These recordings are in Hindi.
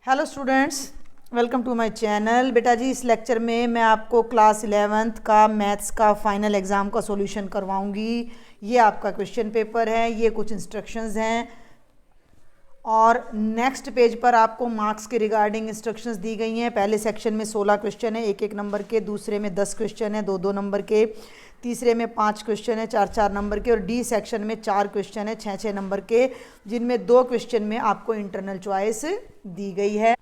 Hello students, welcome to my channel. बेटा जी, इस लेक्चर में मैं आपको क्लास 11th का मैथ्स का फाइनल एग्ज़ाम का सॉल्यूशन करवाऊंगी। ये आपका क्वेश्चन पेपर है, ये कुछ इंस्ट्रक्शंस हैं और नेक्स्ट पेज पर आपको मार्क्स के रिगार्डिंग इंस्ट्रक्शंस दी गई हैं। पहले सेक्शन में 16 क्वेश्चन है, एक एक नंबर के। दूसरे में 10 क्वेश्चन है, दो दो नंबर के। तीसरे में 5 क्वेश्चन है, 4 नंबर के। और डी सेक्शन में 4 क्वेश्चन है, 6 नंबर के, जिनमें 2 क्वेश्चन में आपको इंटरनल चॉइस दी गई है।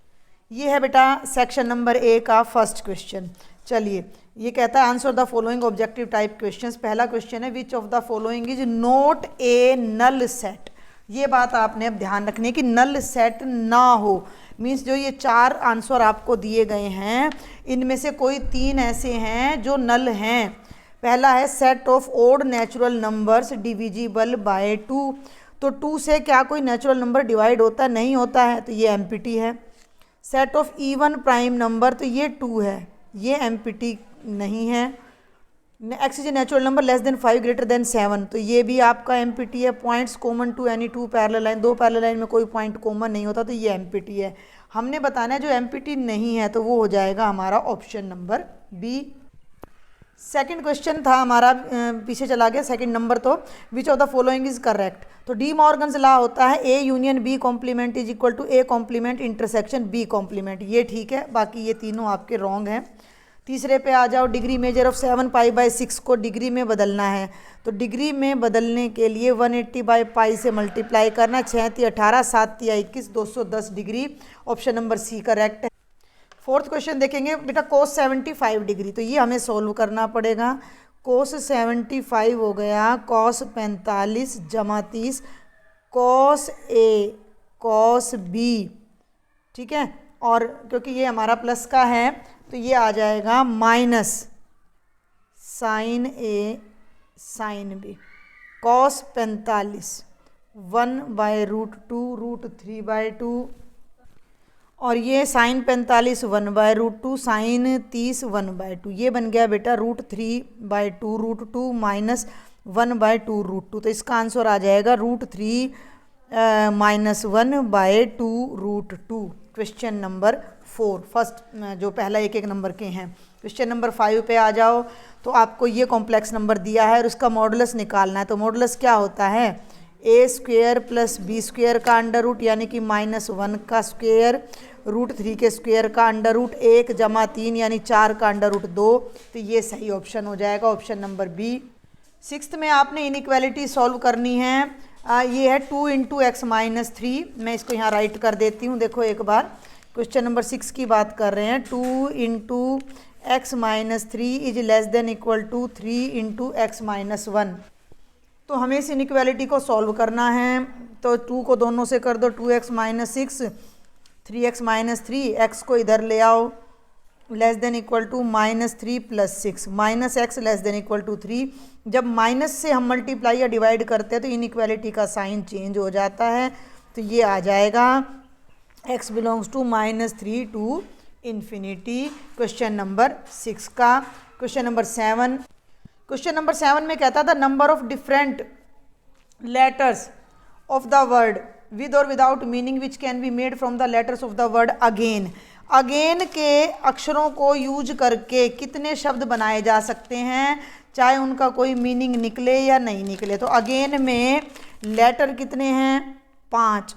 ये है बेटा सेक्शन नंबर ए का फर्स्ट क्वेश्चन। चलिए, ये कहता है answer the following objective type questions. पहला क्वेश्चन है which of the following is not a null set. ये बात आपने अब ध्यान रखनी है कि नल सेट ना हो, मीन्स जो ये 4 आंसर आपको दिए गए हैं इनमें से कोई 3 ऐसे हैं जो नल हैं। पहला है set of odd natural numbers divisible by 2। तो 2 से क्या कोई नेचुरल नंबर डिवाइड होता नहीं होता है, तो ये एमपीटी है। Set of even prime number, तो ये 2 है, ये एमपीटी नहीं है। X is a natural number less than 5 greater than 7, तो ये भी आपका एमपीटी है। Points common to any 2 parallel line, 2 parallel line में कोई पॉइंट कॉमन नहीं होता, तो ये एमपीटी है। हमने बताना है जो एमपीटी नहीं है, तो वो हो जाएगा हमारा option number B. Second question था हमारा, पीछे चला गया सेकंड नंबर। तो which of the following is correct. तो डी मॉर्गन्स लॉ होता है A union B complement is equal to A complement intersection B complement, ये ठीक है। बाकी ये तीनों आपके रॉन्ग हैं। तीसरे पे आ जाओ, degree measure of 7 pi by 6 को डिग्री में बदलना है। तो डिग्री में बदलने के लिए 180 बाई पाई से मल्टीप्लाई करना। 6 × 18, 7 × 21, 210 डिग्री। ऑप्शन नंबर सी करेक्ट है। फोर्थ क्वेश्चन देखेंगे बेटा, कोस 75 डिग्री। तो ये हमें सोल्व करना पड़ेगा। कोस 75 हो गया कॉस 45 जमा 30 कॉस ए कॉस बी, ठीक है। और क्योंकि ये हमारा प्लस का है तो ये आ जाएगा माइनस साइन ए साइन बी। कॉस 45 1/√2 √3/2, और ये साइन 45 1/√2 साइन 30 1/2। ये बन गया बेटा √3/2 √2 माइनस 1/2 √2। तो इसका आंसर आ जाएगा √3 माइनस 1/2 √2। क्वेश्चन नंबर 4 फर्स्ट, जो पहला एक एक नंबर के हैं। क्वेश्चन नंबर 5 पे आ जाओ। तो आपको ये कॉम्प्लेक्स नंबर दिया है और उसका मॉडुलस निकालना है। तो मॉडुलस क्या होता है, a² + b² का अंडर रूट, यानी कि -1 का स्क्वेयर, √3 के स्क्वेयर का अंडर रूट 1 जमा 3 यानी 4 का अंडर रूट 2। तो ये सही ऑप्शन हो जाएगा, ऑप्शन नंबर बी। 6th में आपने इनइक्वालिटी सॉल्व करनी है। ये है 2 × x - 3। मैं इसको यहाँ राइट कर देती हूँ। देखो एक बार, क्वेश्चन नंबर 6 की बात कर रहे हैं। 2 × x - 3 is less than equal to 3 × x - 1। तो हमें इस इनइक्वालिटी को सॉल्व करना है। तो 2 को दोनों से कर दो, 2x - 6 3x - 3, x को इधर ले आओ, less than equal to -3 + 6 -x less than equal to 3। जब माइनस से हम मल्टीप्लाई या डिवाइड करते हैं तो इनइक्वालिटी का साइन चेंज हो जाता है। तो ये आ जाएगा x belongs to -3 to infinity. Question number 6 का। क्वेश्चन नंबर 7, क्वेश्चन नंबर 7 में कहता था number of different letters of the word with और without meaning which can be made from the letters of the word again. Again के अक्षरों को यूज करके कितने शब्द बनाए जा सकते हैं, चाहे उनका कोई मीनिंग निकले या नहीं निकले। तो अगेन में लेटर कितने हैं, 5।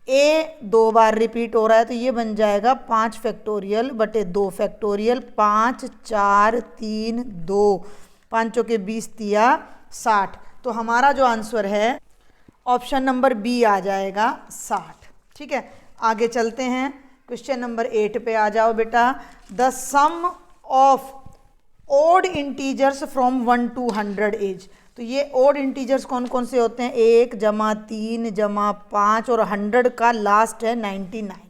ए 2 बार रिपीट हो रहा है, तो ये बन जाएगा 5 फैक्टोरियल बटे 2 फैक्टोरियल। 5 4 3 2, 5 के 20 तिया 60। तो हमारा जो आंसर है ऑप्शन नंबर बी आ जाएगा 60, ठीक है। आगे चलते हैं, क्वेश्चन नंबर 8 पे आ जाओ बेटा। The sum of odd integers from 1 to 100 इज। तो ये ओड इंटीजर्स कौन कौन से होते हैं, 1 जमा 3 जमा 5 और 100 का लास्ट है 99।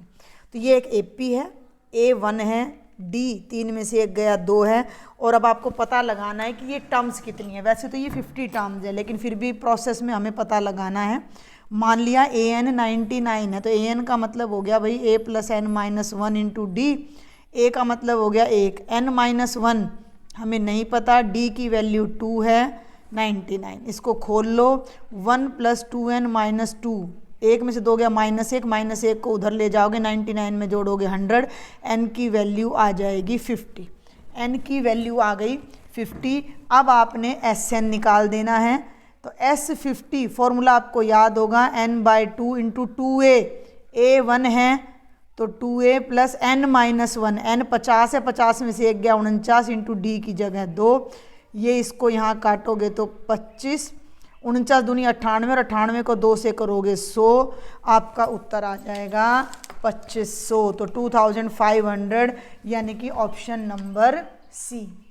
तो ये एक AP है, A1 है, D 3 में से एक गया 2 है। और अब आपको पता लगाना है कि ये टर्म्स कितनी है। वैसे तो ये 50 टर्म्स है, लेकिन फिर भी प्रोसेस में हमें पता लगाना है। मान लिया AN 99 है, तो AN का मतलब हो गया भाई A + n - 1 × D। A का मतलब हो गया 1, n - 1 हमें नहीं पता, D की वैल्यू 2 है 99। इसको खोल लो, 1 + 2n - 2 एक में से 2 गया माइनस एक को उधर ले जाओगे 99 में जोड़ोगे 100, n की वैल्यू आ जाएगी 50। n की वैल्यू आ गई 50। अब आपने Sn निकाल देना है। तो S50 फॉर्मूला आपको याद होगा n/2 इंटू 2a, a 1 है तो 2a प्लस n-1, n 50 है, 50 में से 1 गया 49 इंटू d की जगह 2। ये इसको यहाँ काटोगे तो 25, 49 दूनी 98 और 98 को 2 से करोगे 100, आपका उत्तर आ जाएगा 2500। तो 2500 यानी कि ऑप्शन नंबर सी।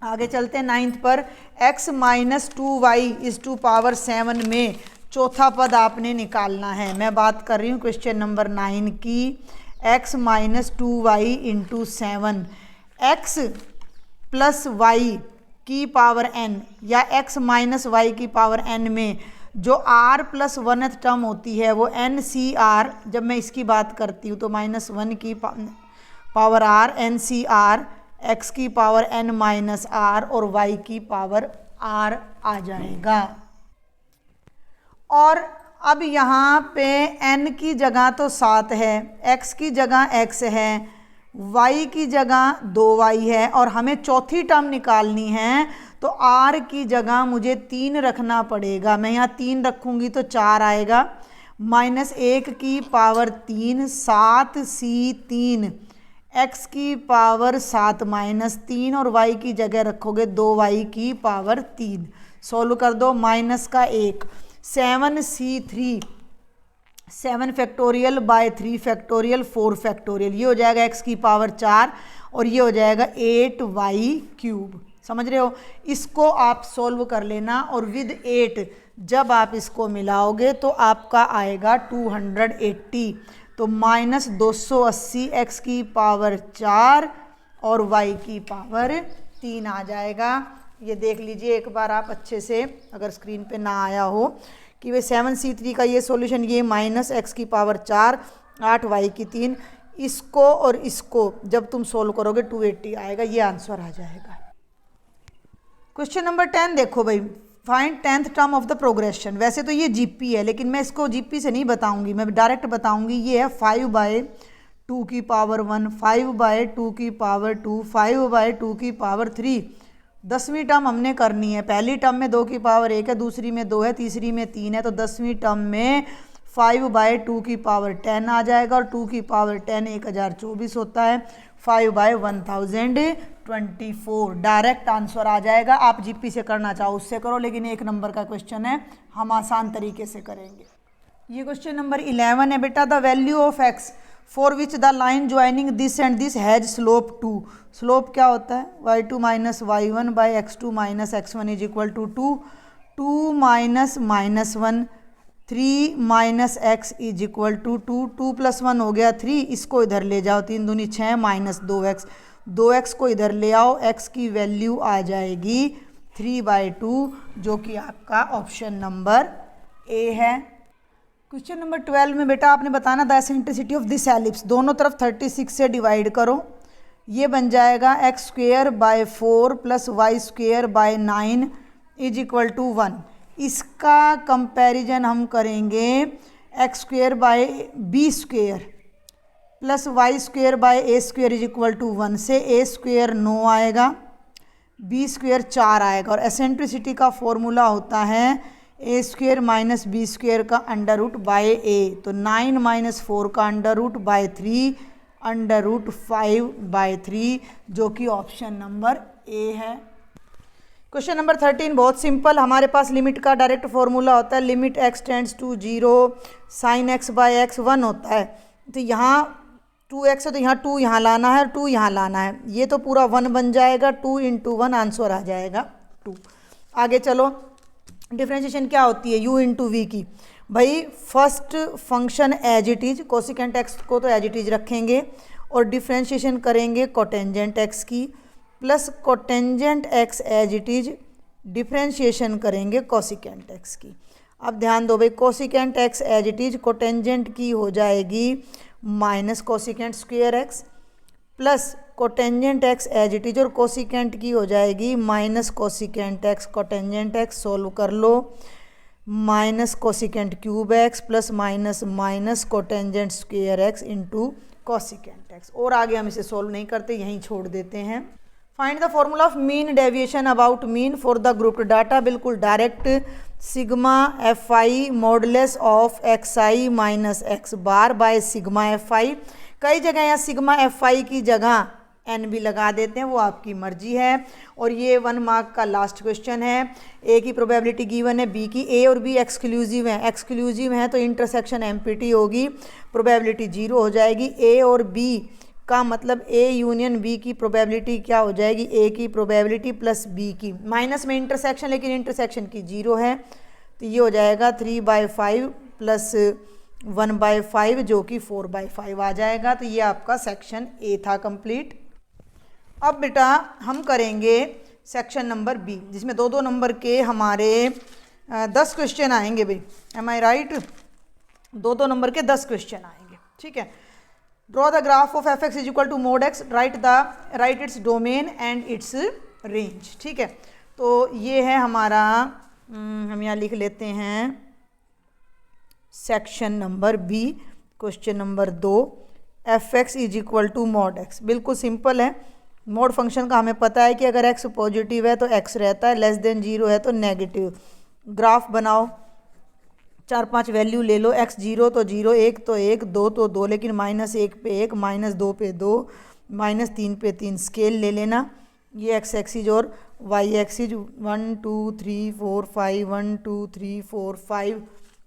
आगे चलते हैं 9th पर। x minus 2y is to power 7 में चौथा पद आपने निकालना है। मैं बात कर रही हूँ क्वेश्चन नंबर 9 की। x minus 2y into 7, x plus y की पावर n या x माइनस वाई की पावर n में जो r प्लस 1th टर्म होती है वो NCR, जब मैं इसकी बात करती हूँ तो -1 की पावर r NCR, x की पावर n माइनस r और y की पावर r आ जाएगा। और अब यहाँ पे n की जगह तो 7 है, x की जगह x है, y की जगह 2y है और हमें चौथी टर्म निकालनी है तो r की जगह मुझे 3 रखना पड़ेगा। मैं यहाँ 3 रखूँगी तो 4 आएगा, -1 की पावर 3 7c3, x की पावर 7 -3 और y की जगह रखोगे 2y की पावर 3। सोल्व कर दो, माइनस का 1 7c3, 7 factorial by 3 factorial 4 factorial, ये हो जाएगा x की पावर 4 और ये हो जाएगा 8y क्यूब। समझ रहे हो? इसको आप सोल्व कर लेना और विद 8 जब आप इसको मिलाओगे तो आपका आएगा 280। तो -280 x की पावर 4 और y की पावर 3 आ जाएगा। ये देख लीजिए एक बार आप अच्छे से, अगर स्क्रीन पे ना आया हो, कि वे 7c3 का ये सॉल्यूशन, ये -x की पावर 4 8y की 3, इसको और इसको जब तुम सोल्व करोगे 280 आएगा। ये आंसर आ जाएगा। क्वेश्चन नंबर 10 देखो भाई, find 10th term of the progression. वैसे तो ये जीपी है लेकिन मैं इसको जीपी से नहीं बताऊंगी, मैं डायरेक्ट बताऊंगी। ये है 5/2 की पावर 1, 5/2 की पावर 2, 5/2 की पावर 3। 10वीं टर्म हमने करनी है। पहली टर्म में 2 की पावर 1 है, दूसरी में 2 है, तीसरी में 3 है। तो 10वीं टर्म में 5/2 की पावर 10 आ जाएगा और 2 की पावर 10 1024 होता है। 5/1024 डायरेक्ट आंसर आ जाएगा। आप जीपी से करना चाहो उससे करो, लेकिन 1 नंबर का क्वेश्चन है, हम आसान तरीके से करेंगे। ये क्वेश्चन नंबर 11 है बेटा। The value of x for which the line joining this and this has slope 2। Slope क्या होता है? y2 minus y1 by x2 minus x1 is equal to 2, 2 minus -1, 3 minus x is equal to 2, 2 + 1 हो गया 3, इसको इधर ले जाओ, 3 दूनी 6 माइनस 2x, 2x को इधर ले आओ, x की वैल्यू आ जाएगी 3/2 जो कि आपका ऑप्शन नंबर ए है। क्वेश्चन नंबर 12 में बेटा आपने बताना the eccentricity of this ellipse. दोनों तरफ 36 से डिवाइड करो, ये बन जाएगा x² by 4 plus y² by 9 is equal to 1। इसका कंपैरिजन हम करेंगे x² by b² plus y² by a² is equal to 1 से। a² 9 आएगा, b² 4 आएगा और एसेंट्रिसिटी का फॉर्मूला होता है a² माइनस b² का अंडर रूट बाय a। तो 9 माइनस 4 का under root by 3 under root 5/3 जो कि ऑप्शन नंबर ए है। क्वेश्चन नंबर 13 बहुत सिंपल। हमारे पास लिमिट का डायरेक्ट फॉर्मूला होता है, limit x tends to 0 sine x by x 1 होता है। तो यहाँ 2x है तो यहाँ 2 यहाँ लाना है और 2 यहाँ लाना है, ये तो पूरा 1 बन जाएगा। 2 × 1 आंसर आ जाएगा 2। आगे चलो, डिफरेंशिएशन क्या होती है u × v की। भाई first function as it is, cosecant x को तो एज इट इज रखेंगे और डिफरेंशिएशन करेंगे कोटेंजेंट x की, plus cotangent x as it is differentiation करेंगे कोसिकेंट x की। अब ध्यान दो भाई, cosecant x as it is cotangent की हो जाएगी minus cosecant square x, plus cotangent x as it is और कोसिकेंट की हो जाएगी minus cosecant x cotangent x। Solve कर लो, minus cosecant cube x plus minus minus cotangent square x into cosecant x. और आगे हम इसे सोल्व नहीं करते, यहीं छोड़ देते हैं। Find the formula of mean deviation about mean for the group data, बिल्कुल direct, sigma f i modulus of x i minus x bar by sigma f i. कई जगह यहाँ सिग्मा एफ आई की जगह एन भी लगा देते हैं, वो आपकी मर्जी है। और ये 1 मार्क का लास्ट क्वेश्चन है। ए की प्रोबेबिलिटी गिवन है, बी की, ए और बी एक्सक्लूसिव है, एक्सक्लूसिव है तो इंटरसेक्शन एम्प्टी होगी, प्रोबेबिलिटी 0 हो जाएगी। ए और बी का मतलब ए यूनियन बी की प्रोबेबिलिटी क्या हो जाएगी, ए की प्रोबेबिलिटी प्लस बी की, माइनस में इंटरसेक्शन, लेकिन इंटरसेक्शन की 0 है तो ये हो जाएगा 3/5 प्लस 1/5 जो कि 4/5 आ जाएगा। तो ये आपका सेक्शन ए था कंप्लीट। अब बेटा हम करेंगे सेक्शन नंबर बी, जिसमें 2-2 नंबर के हमारे 10 क्वेश्चन आएंगे भाई, एम आई राइट? 2-2 नंबर के 10 क्वेश्चन आएंगे, ठीक है। Draw the graph of f x is equal to mod x, write its domain and its range, ठीक है। तो ये है हमारा, हम यहाँ लिख लेते हैं section number B, question number 2, f x is equal to mod x. बिल्कुल सिंपल है। मोड फंक्शन का हमें पता है कि अगर x पॉजिटिव है तो x रहता है, लेस देन 0 है तो नेगेटिव। ग्राफ बनाओ, 4-5 वैल्यू ले लो, x 0 तो 0, 1 तो 1, 2 तो 2, लेकिन -1 पे 1, -2 पे 2, -3 पे 3 स्केल ले लेना। ये x एक्सिज और y एक्सिज 1 2 3 4 5 1 2 3 4 5,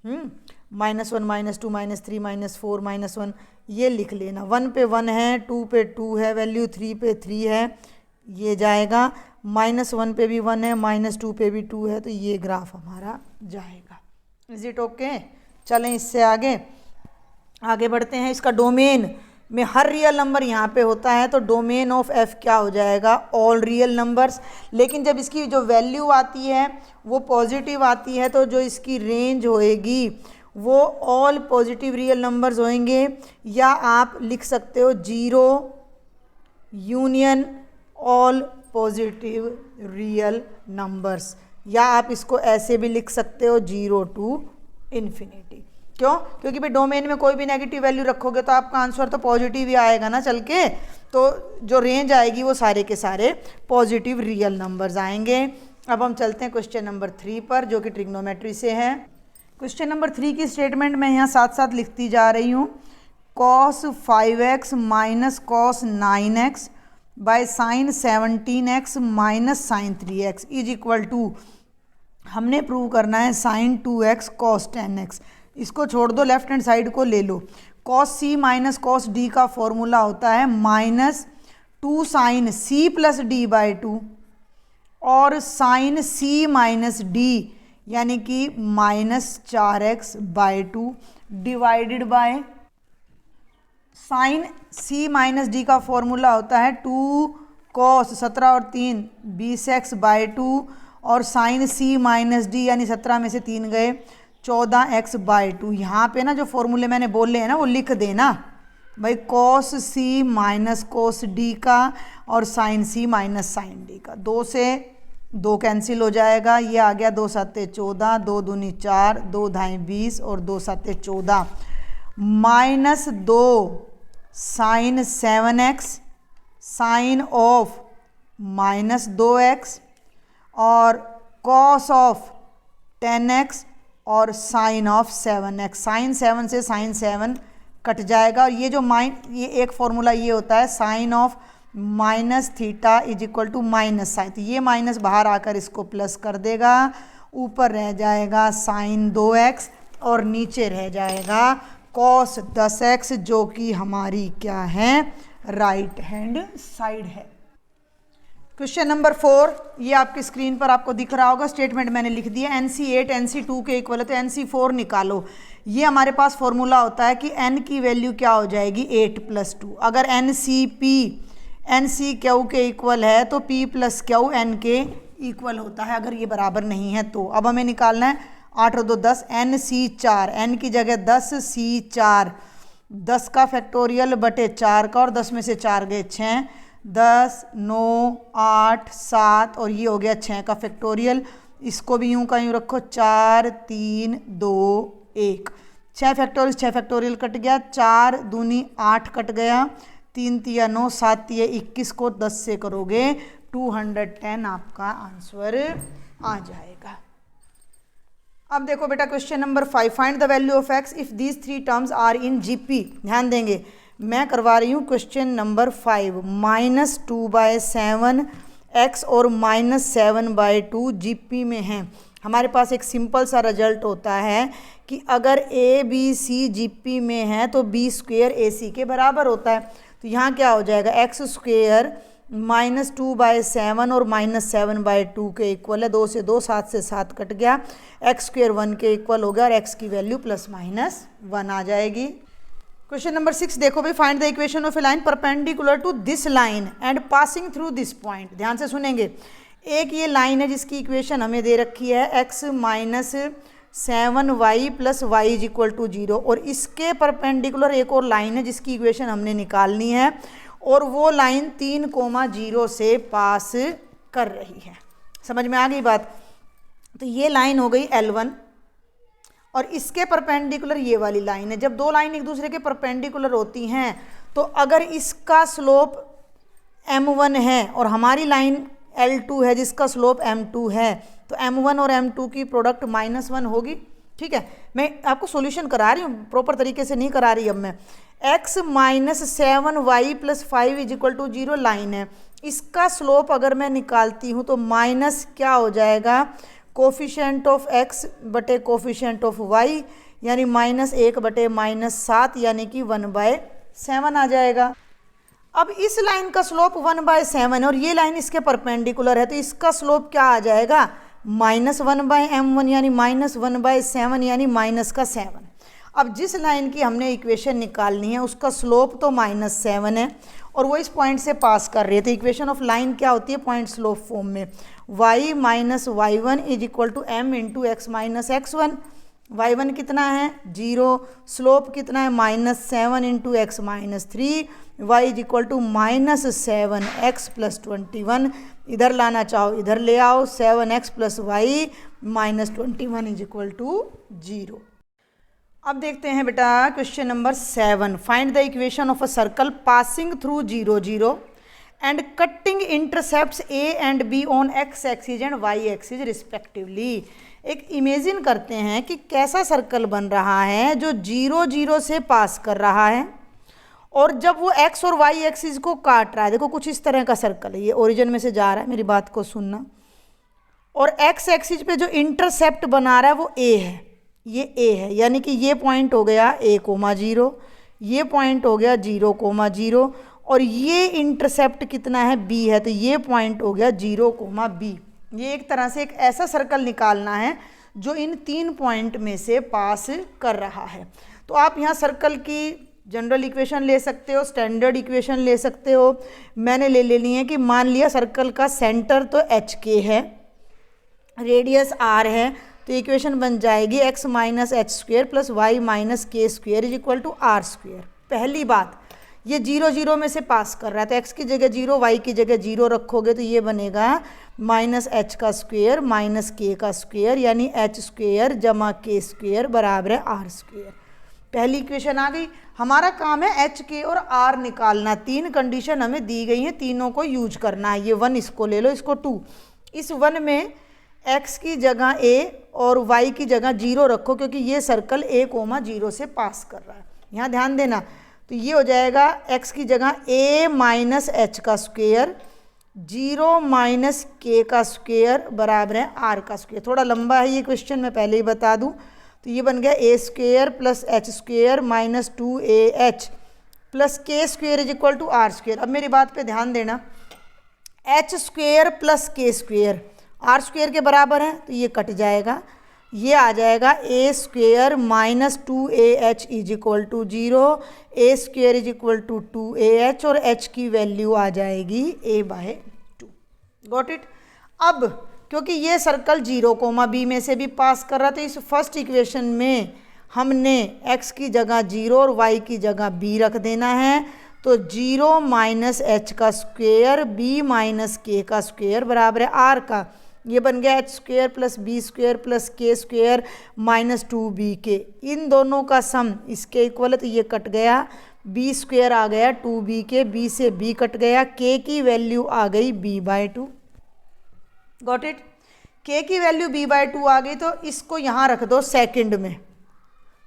-1 -2 -3 -4 -1 ये लिख लेना। 1 पे 1 है, 2 पे 2 है वैल्यू, 3 पे 3 है, ये जाएगा। -1 पे भी 1 है, -2 पे भी 2 है, तो ये ग्राफ हमारा जाएगा। Is it okay? चलें इससे आगे बढ़ते हैं। इसका डोमेन में हर रियल नंबर यहाँ पे होता है, तो डोमेन ऑफ एफ क्या हो जाएगा, ऑल रियल नंबर्स। लेकिन जब इसकी जो वैल्यू आती है वो पॉजिटिव आती है, तो जो इसकी रेंज होएगी वो ऑल पॉजिटिव रियल नंबर्स होंगे, या आप लिख सकते हो 0 union all positive real numbers, या आप इसको ऐसे भी लिख सकते हो 0 to इन्फिनिटी। क्यों? क्योंकि भाई डोमेन में कोई भी नेगेटिव वैल्यू रखोगे तो आपका आंसर तो पॉजिटिव ही आएगा ना चल के, तो जो रेंज आएगी वो सारे के सारे पॉजिटिव रियल नंबर्स आएंगे। अब हम चलते हैं क्वेश्चन नंबर 3 पर, जो कि ट्रिग्नोमेट्री से है। क्वेश्चन नंबर 3 की स्टेटमेंट मैं यहाँ साथ साथ लिखती जा रही हूँ। cos 5x minus cos 9x by sine 17x minus sine 3x is equal to, हमने प्रूव करना है साइन 2x cos 10x। इसको छोड़ दो, लेफ्ट हैंड साइड को ले लो। cos c minus cos d का फॉर्मूला होता है -2 sine c plus d by 2 और साइन c माइनस d यानी कि -4x by 2 divided by sine c minus d का फॉर्मूला होता है 2 cos 17 और 3 20x बाई 2 और साइन c माइनस d यानी 17 में से 3 गए 14x बाई 2। यहाँ पे ना जो फॉर्मूले मैंने बोले हैं ना वो लिख देना भाई, cos c minus cos d का और sine c minus sine d का। 2 से 2 कैंसिल हो जाएगा, ये आ गया 2 7 14, 2 दूनी 4, 2 ढाई 20 और 2 7 14, -2 sign 7x sign of -2x और कॉस ऑफ 10x और साइन ऑफ 7x। साइन 7 से साइन 7 कट जाएगा, और ये जो ये एक फॉर्मूला ये होता है sine of minus theta is equal to minus sine, तो ये माइनस बाहर आकर इसको प्लस कर देगा। ऊपर रह जाएगा साइन 2x और नीचे रह जाएगा कॉस 10x, जो कि हमारी क्या है, राइट हैंड साइड है। क्वेश्चन नंबर 4 ये आपकी स्क्रीन पर आपको दिख रहा होगा। स्टेटमेंट मैंने लिख दिया, NC8 NC2 के इक्वल है तो NC4 निकालो। ये हमारे पास फॉर्मूला होता है कि n की वैल्यू क्या हो जाएगी 8 + 2। अगर NCP NCQ के इक्वल है तो P + Q n के इक्वल होता है, अगर ये बराबर नहीं है तो। अब हमें निकालना है 8 और 2 10, NC4, n की जगह 10, C4, 10 का फैक्टोरियल बटे 4 का, और 10 में से 4 गए 6, 10 9 8 7 और ये हो गया 6 का फैक्टोरियल। इसको भी यूं का यूं रखो, 4 3 2 1, 6 फैक्टोरियल कट गया, 4 दूनी 8 कट गया, 3 तिया 9, 7 तिया 21 को 10 से करोगे 210 आपका आंसर आ जाएगा। अब देखो बेटा question number 5, find the value of x if these 3 terms are in GP. ध्यान देंगे, मैं करवा रही हूँ क्वेश्चन नंबर 5, -2/7 एक्स और -7/2 जीपी में है। हमारे पास एक सिंपल सा रिजल्ट होता है कि अगर ए बी सी जीपी में है तो बी स्क्वेयर ए सी के बराबर होता है। तो यहाँ क्या हो जाएगा, एक्स स्क्वेयर -2/7 और -7/2 के इक्वल है, 2 से 2, 7 से 7 कट गया, एक्स स्क्वेयर 1 के इक्वल हो गया और एक्स की वैल्यू ±1 आ जाएगी। क्वेश्चन नंबर 6 देखो भाई, find the equation of a line perpendicular to this line and passing through this point. ध्यान से सुनेंगे, एक ये लाइन है जिसकी इक्वेशन हमें दे रखी है x - 7y + y = 0, और इसके परपेंडिकुलर एक और लाइन है जिसकी इक्वेशन हमने निकालनी है, और वो लाइन 3,0 से पास कर रही है। समझ में आ गई बात? तो ये लाइन हो गई L1 और इसके परपेंडिकुलर ये वाली लाइन है। जब दो लाइन एक दूसरे के परपेंडिकुलर होती हैं तो अगर इसका स्लोप m1 है और हमारी लाइन L2 है जिसका स्लोप m2 है, तो m1 और m2 की प्रोडक्ट -1 होगी। ठीक है, मैं आपको सॉल्यूशन करा रही हूँ, प्रॉपर तरीके से नहीं करा रही अब मैं। x - 7y + 5 = 0 लाइन है, इसका स्लोप अगर मैं निकालती हूँ तो माइनस क्या हो जाएगा, कोफिशिएंट ऑफ x बटे कोफिशिएंट ऑफ y, यानी -1 बटे -7 यानी कि 1/7 आ जाएगा। अब इस लाइन का स्लोप 1/7 है और ये लाइन इसके परपेंडिकुलर है, तो इसका स्लोप क्या आ जाएगा, -1/m1 यानी -1/7 यानी -7। अब जिस लाइन की हमने इक्वेशन निकालनी है उसका स्लोप तो -7 है और वो इस पॉइंट से पास कर रही है, तो इक्वेशन ऑफ लाइन क्या होती है, पॉइंट स्लोप फॉर्म में, y - y1 = m × x - x1। y1 कितना है, 0, स्लोप कितना है, -7 × x - 3, y = -7x + 21। इधर लाना चाहो इधर ले आओ, 7x + y - 21 = 0। अब देखते हैं बेटा question number 7, find the equation of a circle passing through 0 0 and cutting intercepts a and b on x axis and y axis respectively. एक इमेजिन करते हैं कि कैसा सर्कल बन रहा है जो 0 0 से पास कर रहा है और जब वो x और y एक्सिस को काट रहा है। देखो कुछ इस तरह का सर्कल है, ये ओरिजिन में से जा रहा है, मेरी बात को सुनना, और x एक्सिस पे जो इंटरसेप्ट बना रहा है वो a है, ये a है, यानी कि ये पॉइंट हो गया a, 0, ये पॉइंट हो गया 0, 0 और ये इंटरसेप्ट कितना है, b है, तो ये पॉइंट हो गया 0, b। ये एक तरह से एक ऐसा सर्कल निकालना है जो इन 3 पॉइंट में से पास कर रहा है। तो आप यहाँ सर्कल की जनरल इक्वेशन ले सकते हो, स्टैंडर्ड इक्वेशन ले सकते हो। मैंने ले लेनी है कि मान लिया सर्कल का सेंटर तो HK है, रेडियस R है, तो इक्वेशन बन जाएगी x - h² + y - k² = r²। पहली बात, ये 0 0 में से पास कर रहा है, तो x की जगह 0, y की जगह 0 रखोगे तो ये बनेगा -h² - k² यानी h² + k² बराबर है r²। पहली इक्वेशन आ गई। हमारा काम है h, k और r निकालना। 3 कंडीशन हमें दी गई हैं, तीनों को यूज करना है। ये 1 इसको ले लो, इसको 2। इस 1 में x की जगह a और y की जगह 0 रखो क्योंकि ये सर्कल a, 0 से पास कर रहा है। यहाँ ध्यान देना, तो ये हो जाएगा x की जगह a - h², 0 - k² बराबर है r²। थोड़ा लंबा है ये क्वेश्चन, मैं पहले ही बता दूं। तो ये बन गया a² + h² - 2ah + k² = r²। अब मेरी बात पे ध्यान देना, h² + k², r² के बराबर है, तो ये कट जाएगा, ये आ जाएगा a² - 2ah = 0, a² = 2ah और h की वैल्यू आ जाएगी a/2। Got it. अब क्योंकि ये सर्कल 0, b में से भी पास कर रहा है, तो इस फर्स्ट इक्वेशन में हमने x की जगह 0 और y की जगह b रख देना है। तो 0 - h² b - k² बराबर है r का, ये बन गया h square plus b square plus k square minus 2bk। इन दोनों का सम इसके इक्वल है तो ये कट गया, बी स्क्वेयर आ गया 2bk, बी से बी कट गया, के की वैल्यू आ गई b/2। Got it. के की वैल्यू b/2 आ गई तो इसको यहाँ रख दो सेकंड में,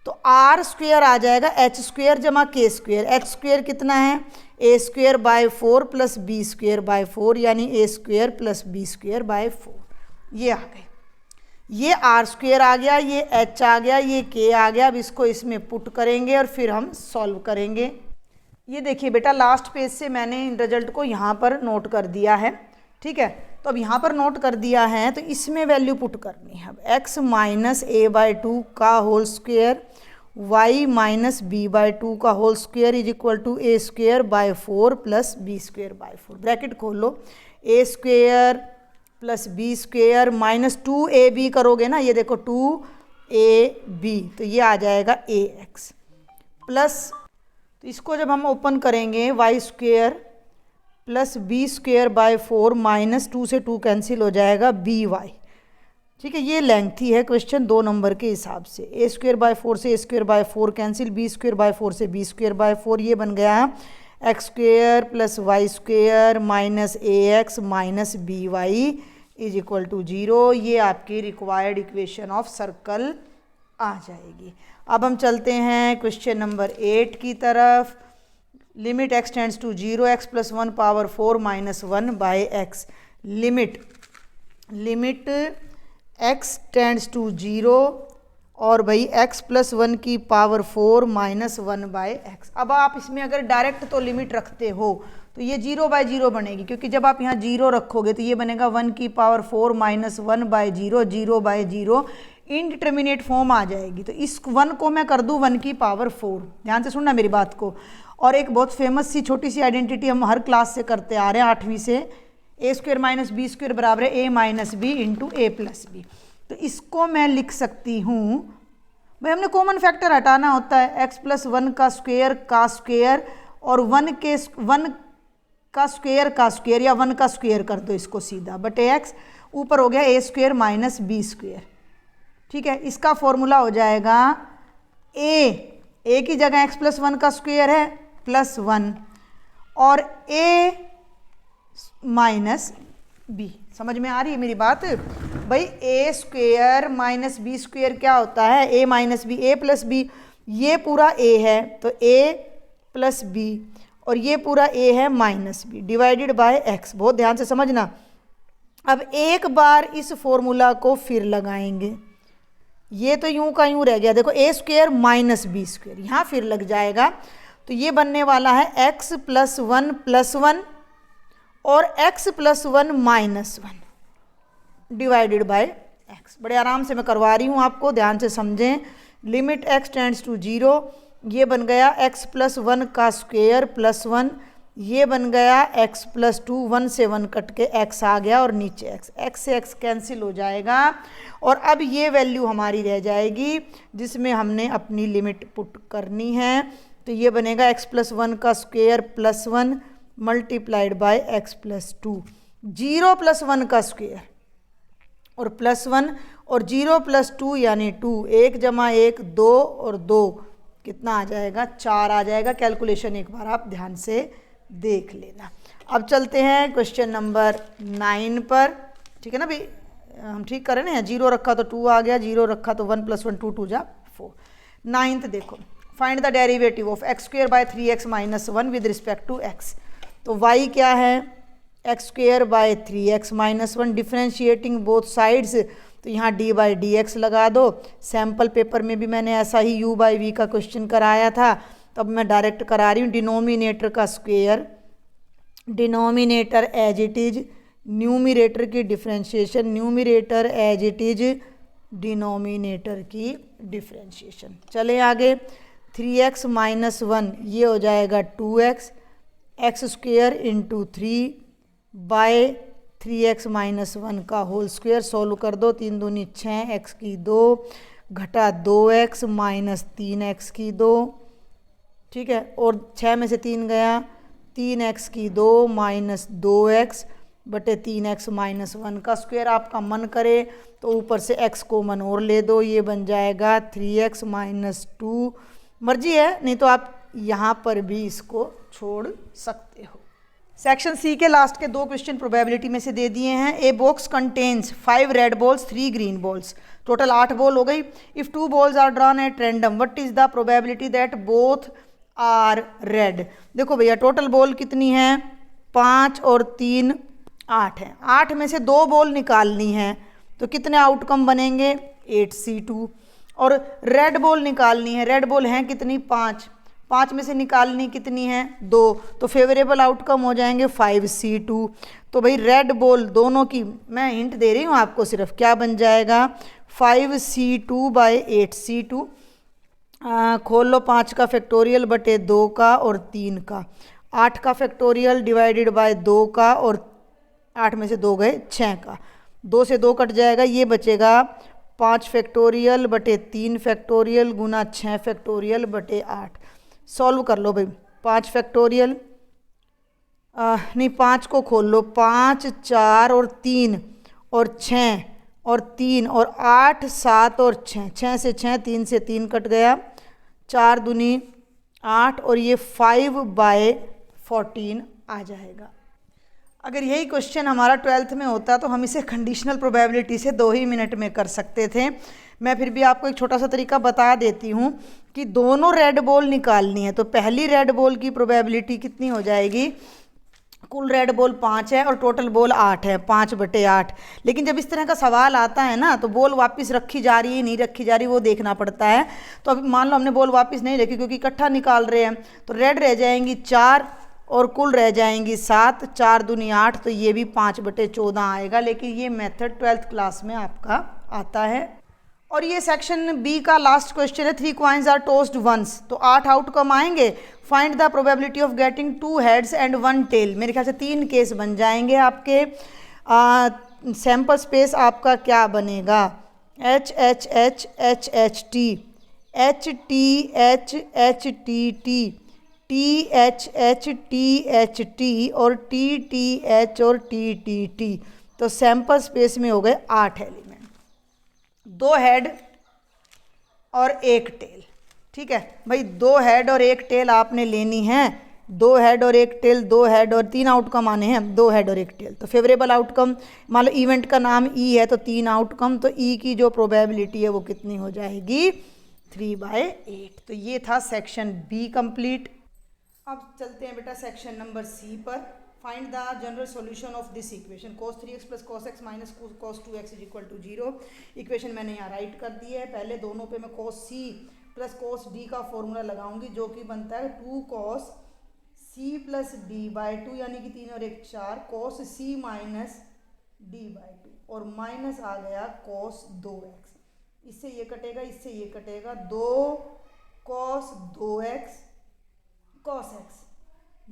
तो आर स्क्वेयर आ जाएगा एच स्क्वेयर जमा के स्क्वेयर। एच स्क्वेयर कितना है, a square by 4 plus b square by 4, यानी a square plus b square by 4। ये आ गए, ये आर स्क्वेयर आ गया, ये एच आ गया, ये के आ गया। अब इसको इसमें पुट करेंगे और फिर हम सॉल्व करेंगे। ये देखिए बेटा, लास्ट पेज से मैंने इन रिजल्ट को यहाँ पर नोट कर दिया है, ठीक है। तो अब यहाँ पर नोट कर दिया है तो इसमें वैल्यू पुट करनी है। अब x माइनस a/2 का whole square, y minus b/2 का whole square is equal to a square by 4 plus b square by 4। Bracket खोलो, a square plus b square minus 2ab करोगे ना, ये देखो 2ab, तो ये आ जाएगा ax प्लस, तो इसको जब हम ओपन करेंगे y square plus b square by 4 minus 2 से 2 कैंसिल हो जाएगा by। ठीक है, ये लेंथी है क्वेश्चन 2 नंबर के हिसाब से। ए स्क्वेयर बाय 4 से a square by 4 cancel, b square by 4 से बी स्क्वेयर बाय 4, ये बन गया x square plus y square minus a x minus b y is equal to 0। ये आपकी रिक्वायर्ड इक्वेशन ऑफ सर्कल आ जाएगी। अब हम चलते हैं क्वेश्चन नंबर 8 की तरफ। Limit x tends to 0, x plus 1 power 4 minus 1 by x. Limit x tends to 0 और भाई x प्लस 1 की पावर 4 माइनस 1 बाय एक्स। अब आप इसमें अगर डायरेक्ट तो लिमिट रखते हो तो ये 0/0 बनेगी, क्योंकि जब आप यहाँ 0 रखोगे तो ये बनेगा 1 की पावर 4 माइनस 1/0, 0/0 इनडिटर्मिनेट फॉर्म आ जाएगी। तो इस 1 को मैं कर दूँ 1 की पावर 4। ध्यान से सुनना मेरी बात को। और एक बहुत फेमस सी छोटी सी आइडेंटिटी हम हर क्लास से करते आ रहे हैं 8वीं से, a square minus b square बराबर है a minus b into a plus b. तो इसको मैं लिख सकती हूँ, भाई हमने कॉमन फैक्टर हटाना होता है, x प्लस 1 का स्क्वेयर और 1 का स्क्वेयर या 1 का स्क्वेयर कर दो इसको सीधा, बट x ऊपर हो गया ए स्क्वेयर माइनस बी स्क्वेयर। ठीक है, इसका फॉर्मूला हो जाएगा a की जगह x प्लस 1 का स्क्वेयर है प्लस 1 और a माइनस बी। समझ में आ रही है मेरी बात भाई? A square minus b square क्या होता है, a minus b, a plus b, ये पूरा a है तो a प्लस बी और ये पूरा a है minus b divided by x। बहुत ध्यान से समझना। अब एक बार इस फॉर्मूला को फिर लगाएंगे, ये तो यूं का यूं रह गया, देखो a square minus b square, यहाँ फिर लग जाएगा तो ये बनने वाला है x प्लस 1 प्लस 1 और x plus 1 minus 1 divided by x। बड़े आराम से मैं करवा रही हूँ आपको, ध्यान से समझें। लिमिट x टेंड्स टू 0, ये बन गया x प्लस 1 का स्क्वेयर प्लस 1, ये बन गया x प्लस 2, 1 से 1 कट के x आ गया और नीचे x से x कैंसिल हो जाएगा और अब ये वैल्यू हमारी रह जाएगी जिसमें हमने अपनी लिमिट पुट करनी है। तो ये बनेगा x प्लस 1 का square plus 1 multiplied by x plus 2, 0 plus 1 का स्क्वेयर और प्लस 1 और 0 प्लस 2 यानी 2, 1 जमा 1 2 और 2 कितना आ जाएगा, 4 आ जाएगा। कैलकुलेशन एक बार आप ध्यान से देख लेना। अब चलते हैं क्वेश्चन नंबर 9 पर। ठीक है ना भाई, हम ठीक करें ना, 0 रखा तो 2 आ गया, 0 रखा तो 1 प्लस 1 2 2 जा 4। 9th देखो, find the derivative of x square by 3x minus 1 with respect to x। तो y क्या है, x square by 3x minus 1, differentiating both sides, तो यहाँ d बाई डी एक्स लगा दो। सैम्पल पेपर में भी मैंने ऐसा ही u बाई v का क्वेश्चन कराया था, तो अब मैं डायरेक्ट करा रही हूँ। डिनोमिनेटर का square, denominator as it is, numerator की differentiation, numerator as it is denominator की डिफ्रेंशिएशन। चले आगे, 3x माइनस 1 ये हो जाएगा 2x, x square into 3 by 3x minus 1 का होल स्क्वेयर। सोल्व कर दो, 3 दूनी 6, x की 2 घटा 2x माइनस 3x की 2। ठीक है, और 6 में से 3 गया, 3x की 2 माइनस 2x बटे 3x माइनस 1 का स्क्वायर। आपका मन करे तो ऊपर से x कॉमन और ले दो, ये बन जाएगा 3x माइनस 2। मर्जी है, नहीं तो आप यहाँ पर भी इसको छोड़ सकते हो। सेक्शन सी के लास्ट के 2 क्वेश्चन प्रोबेबिलिटी में से दे दिए हैं। A box contains 5 red balls 3 green balls, total 8 ball हो गई। If 2 balls are drawn at random what is the probability that both are red. देखो भैया टोटल बॉल कितनी है, 5 और 3 8 है। 8 में से 2 बॉल निकालनी है तो कितने आउटकम बनेंगे, 8C2। और रेड बॉल निकालनी है, रेड बॉल हैं कितनी, 5, 5 में से निकालनी कितनी है, 2, तो फेवरेबल आउटकम हो जाएंगे 5C2। तो भाई रेड बॉल दोनों की, मैं हिंट दे रही हूँ आपको सिर्फ, क्या बन जाएगा 5C2 बाय 8C2। खोल लो 5 का फैक्टोरियल बटे 2 का और 3 का, 8 का फैक्टोरियल डिवाइडेड बाय 2 का और 8 में से 2 गए 6 का, 2 से 2 कट जाएगा, ये बचेगा 5 फैक्टोरियल बटे 3 फैक्टोरियल गुना 6 फैक्टोरियल बटे 8। सॉल्व कर लो भाई, 5 फैक्टोरियल नहीं 5 को खोल लो, 5 4 और 3 और 6 और 3 और 8 7 और 6, 6 से 6, 3 से 3 कट गया, 4 दूनी 8 और ये 5/14 आ जाएगा। अगर यही क्वेश्चन हमारा 12th में होता तो हम इसे कंडीशनल प्रोबेबिलिटी से 2 ही मिनट में कर सकते थे। मैं फिर भी आपको एक छोटा सा तरीका बता देती हूँ कि दोनों रेड बॉल निकालनी है। तो पहली रेड बॉल की प्रोबेबिलिटी कितनी हो जाएगी, कुल रेड बॉल 5 है और टोटल बॉल 8 है, 5/8। लेकिन जब इस तरह का सवाल आता है ना तो बॉल वापस रखी जा रही है नहीं रखी जा रही वो देखना पड़ता है। तो अभी मान लो हमने बॉल वापस नहीं रखी क्योंकि इकट्ठा निकाल रहे हैं, तो रेड रह जाएंगी 4 और कुल रह जाएंगी 7, 4 दूनी 8, तो ये भी 5/14 आएगा। लेकिन ये मेथड 12th क्लास में आपका आता है। और ये सेक्शन बी का लास्ट क्वेश्चन है, 3 कॉइन्स आर टॉस्ड वंस, तो 8 आउटकम आएंगे। Find the probability of getting 2 heads and 1 tail. मेरे ख्याल से 3 केस बन जाएंगे आपके। सैम्पल स्पेस आपका क्या बनेगा, H H H H H T, H T H H T T, T H H T H T और T T H और T T T। तो सैम्पल स्पेस में हो गए 8 एलिमेंट, 2 हेड और 1 टेल। ठीक है भाई, 2 हेड और 1 टेल आपने लेनी है, 2 हेड और 1 टेल, 2 हेड और 3 आउटकम आने हैं, 2 हेड और 1 टेल। तो फेवरेबल आउटकम, मान लो इवेंट का नाम ई है तो 3 आउटकम, तो ई की जो प्रोबेबिलिटी है वो कितनी हो जाएगी, 3/8। तो ये था सेक्शन बी कंप्लीट। अब चलते हैं बेटा सेक्शन नंबर सी पर। Find the general solution of this equation, cos 3x plus cos x minus cos 2x is equal to 0। Equation मैंने यहाँ राइट कर दी है। पहले दोनों पे मैं cos c plus cos d का फॉर्मूला लगाऊंगी जो कि बनता है 2 cos c प्लस d/2, यानी कि 3 और 1 4, cos c माइनस d/2 और माइनस आ गया cos 2x। इससे ये कटेगा, इससे ये कटेगा, 2 cos 2x cos x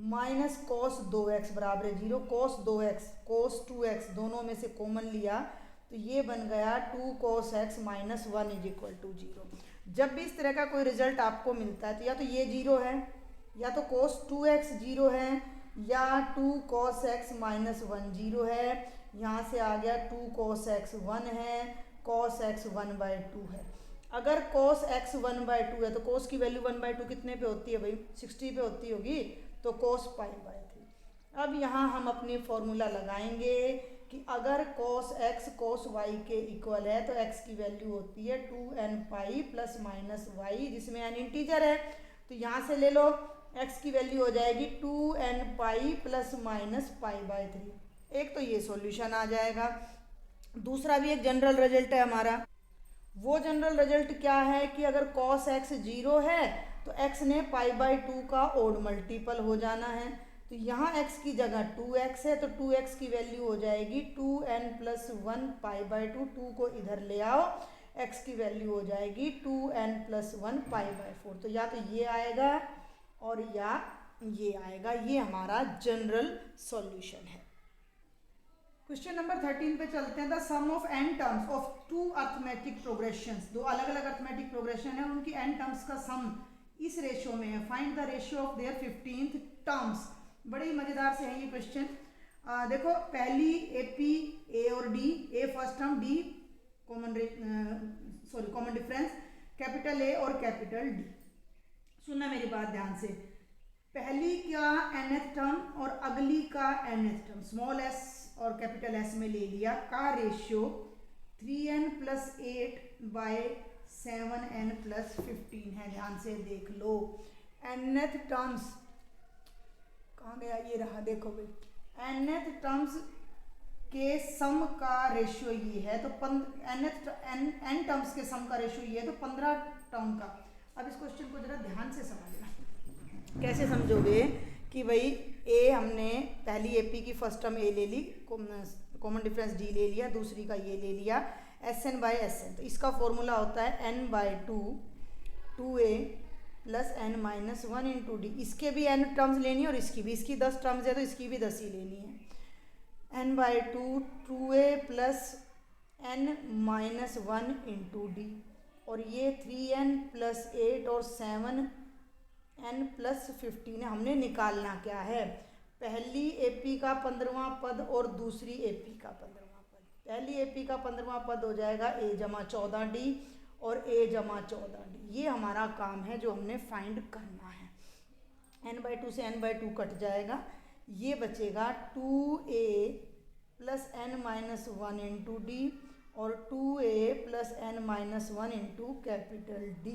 minus cos 2x बराबर है 0। cos 2x cos 2x दोनों में से कॉमन लिया तो ये बन गया 2 cos x minus 1 is equal to 0। जब भी इस तरह का कोई रिजल्ट आपको मिलता है तो या तो ये 0 है, या तो cos 2x 0 है, या 2 cos x माइनस 1 0 है। यहाँ से आ गया 2 cos x 1 है, cos x 1/2 है। अगर cos x 1/2 है तो cos की वैल्यू 1/2 कितने पे होती है भाई, 60 पे होती होगी, तो cos π/3। अब यहाँ हम अपनी फॉर्मूला लगाएंगे कि अगर cos x cos y के इक्वल है तो x की वैल्यू होती है 2n pi plus minus y, जिसमें n इंटीजर है तो यहाँ से ले लो, x की वैल्यू हो जाएगी 2n पाई प्लस माइनस π/3। एक तो ये सॉल्यूशन आ जाएगा। दूसरा भी एक जनरल रिजल्ट है हमारा। वो जनरल रिजल्ट क्या है कि अगर cos x 0 है तो x ने π/2 का ओड मल्टीपल हो जाना है। तो यहाँ x की जगह 2x है तो 2x की वैल्यू हो जाएगी 2n प्लस 1 π/2। 2 को इधर ले आओ, x की वैल्यू हो जाएगी 2n प्लस 1 π/4। तो या तो ये आएगा और या ये आएगा। ये हमारा जनरल सॉल्यूशन है। क्वेश्चन नंबर 13 पे चलते हैं। The sum of n terms of 2 arithmetic progressions, 2 अलग अलग अर्थमेटिक प्रोग्रेशन है, उनकी n टर्म्स का सम इस रेशियो में है। Find the ratio of their 15th terms. बड़े ही मजेदार से है ये क्वेश्चन। देखो पहली एपी ए और D, A first term, D common common difference, capital A और कैपिटल डी। सुनना मेरी बात ध्यान से, पहली का nth टर्म और अगली का nth टर्म स्मॉल एस और कैपिटल एस में ले लिया का रेशियो 3n + 8/7n + 15 है। ध्यान से देख लो, nth टर्म्स कहाँ गया, ये रहा, देखो भाई nth टर्म्स के सम का रेशियो ये है, तो n टर्म्स के सम का रेशियो ये है, तो 15 टर्म का। अब इस क्वेश्चन को जरा ध्यान से समझना, कैसे समझोगे कि भाई ए हमने पहली एपी की फर्स्ट टर्म ए ले ली, कॉमन डिफरेंस डी ले लिया, दूसरी का ये ले लिया Sn/Sn, तो इसका फॉर्मूला होता है n/2 2a + n - 1 × d। इसके भी n टर्म्स लेनी है और इसकी भी, इसकी 10 टर्म्स है तो इसकी भी 10 ही लेनी है। n/2 2a + n - 1 × d, और ये 3n + 8 और 7n + 15 है। हमने निकालना क्या है, पहली एपी का 15वां पद और दूसरी एपी का 15वां पद। पहली एपी का 15वां पद हो जाएगा a = 14d और a = 14d। ये हमारा काम है जो हमने फाइंड करना है। n/2 से n/2 कट जाएगा, ये बचेगा 2a + n - 1 × d और 2a + n - 1 × कैपिटल D।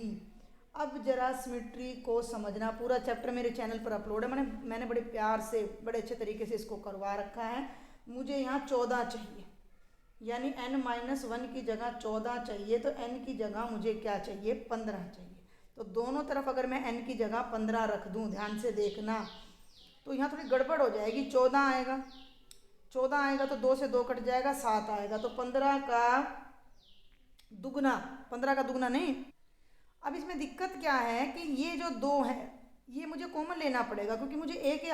अब जरा सिमेट्री को समझना, पूरा चैप्टर मेरे चैनल पर अपलोड है, मैंने बड़े प्यार से बड़े अच्छे तरीके से इसको करवा रखा है। मुझे यहाँ 14 चाहिए, यानी n - 1 की जगह 14 चाहिए, तो n की जगह मुझे क्या चाहिए, 15 चाहिए। तो दोनों तरफ अगर मैं n की जगह 15 रख दूँ, ध्यान से देखना, तो यहाँ थोड़ी गड़बड़ हो जाएगी। 14 आएगा तो 2 से 2 कट जाएगा, 7 आएगा, तो 15 का दुगना नहीं। अब इसमें दिक्कत क्या है कि ये जो 2 है ये मुझे कॉमन लेना पड़ेगा, क्योंकि मुझे ए के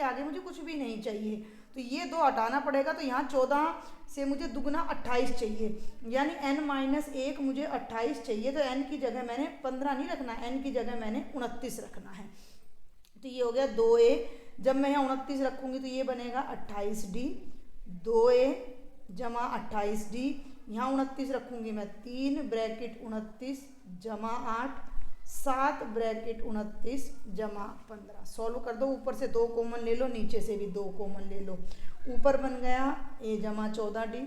आगे मुझे कुछ भी नहीं चाहिए, तो ये 2 हटाना पड़ेगा। तो यहाँ 14 से मुझे दुगना 28 चाहिए, यानी n - 1 मुझे 28 चाहिए, तो n की जगह मैंने 15 नहीं रखना, n की जगह मैंने 29 रखना है। तो ये हो गया 2a, जब मैं यहाँ 29 रखूँगी तो ये बनेगा 28d, 2a = 28d, यहाँ 29 रखूँगी मैं 3 ब्रैकेट 29 = 8, 7 ब्रैकेट 29 = 15। सॉल्व कर दो, ऊपर से 2 कॉमन ले लो, नीचे से भी 2 कॉमन ले लो। ऊपर बन गया a = 14d,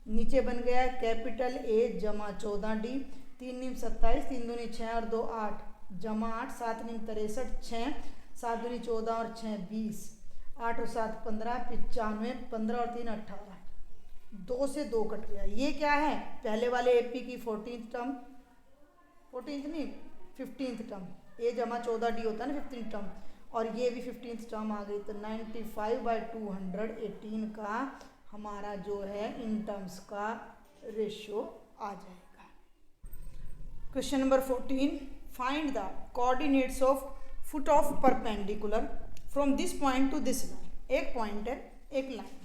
नीचे बन गया कैपिटल A = 14d, 3 × 27, 3 दूनी 6 और 2 8 = 8, 7 × 63 6, 7 दूनी 14 और 6 20, 8 और 7 15 95, 15 और 3 18, 2 से 2 कट गया। ये क्या है, पहले वाले एपी की 14th टर्म, 14th नहीं 15th टर्म, a = 14d होता है ना 15th टर्म, और ये भी 15th टर्म आ गई। तो 95/218 का हमारा जो है इन टर्म्स का रेशियो आ जाएगा। Question number 14, find the coordinates of foot of perpendicular from this point two this line. एक पॉइंट है, एक लाइन है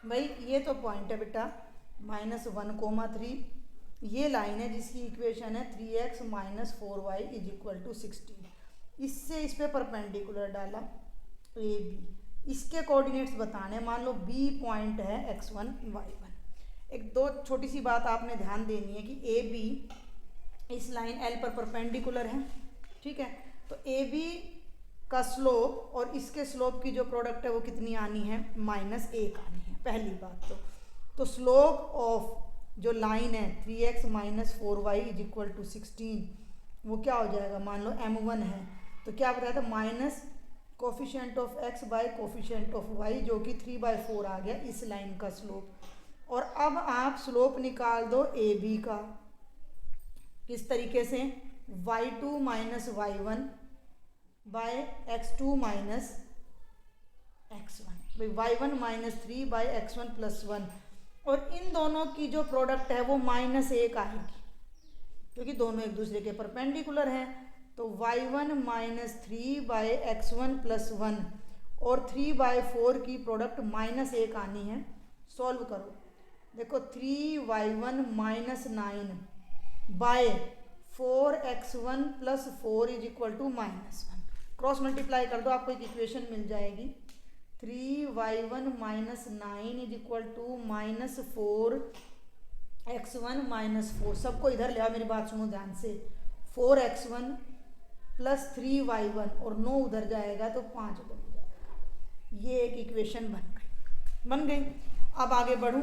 भाई, ये तो पॉइंट है बेटा -1, 3, ये लाइन है जिसकी इक्वेशन है 3x - 4y = 16। इससे इस पे परपेंडिकुलर डाला ए बी, इसके कोऑर्डिनेट्स बताने, मान लो b पॉइंट है x1 y1। एक दो छोटी सी बात आपने ध्यान देनी है कि ए बी इस लाइन L पर परपेंडिकुलर है, ठीक है। तो ए बी का स्लोप और इसके स्लोप की जो प्रोडक्ट है वो कितनी आनी है, -1 आनी है, पहली बात। तो स्लोप ऑफ जो लाइन है 3x - 4y = 16, वो क्या हो जाएगा, मान लो m1 है, तो क्या बताया था, minus coefficient of x bye coefficient of y, जो कि 3/4 आ गया इस लाइन का स्लोप। और अब आप स्लोप निकाल दो ए बी का, किस तरीके से, y2 - y1 bye x2 - x1, भाई y1 - 3 बाय x1 + 1, और इन दोनों की जो प्रोडक्ट है वो -1 आएगी, क्योंकि दोनों एक दूसरे के परपेंडिकुलर हैं। तो y1 - 3 बाय x1 + 1 और 3/4 की प्रोडक्ट -1 आनी है। सॉल्व करो, देखो 3y1 - 9 bye 4x1 + 4 = -1, cross multiply कर दो, आपको एक इक्वेशन मिल जाएगी 3y1 minus 9 is equal to minus 4x1 minus 4। सबको इधर ले आओ, मेरी बात सुनो ध्यान से। 4x1 प्लस 3y1 और 9 उधर जाएगा तो 5 बन जाएगा। ये एक इक्वेशन बन गई। अब आगे बढ़ूँ।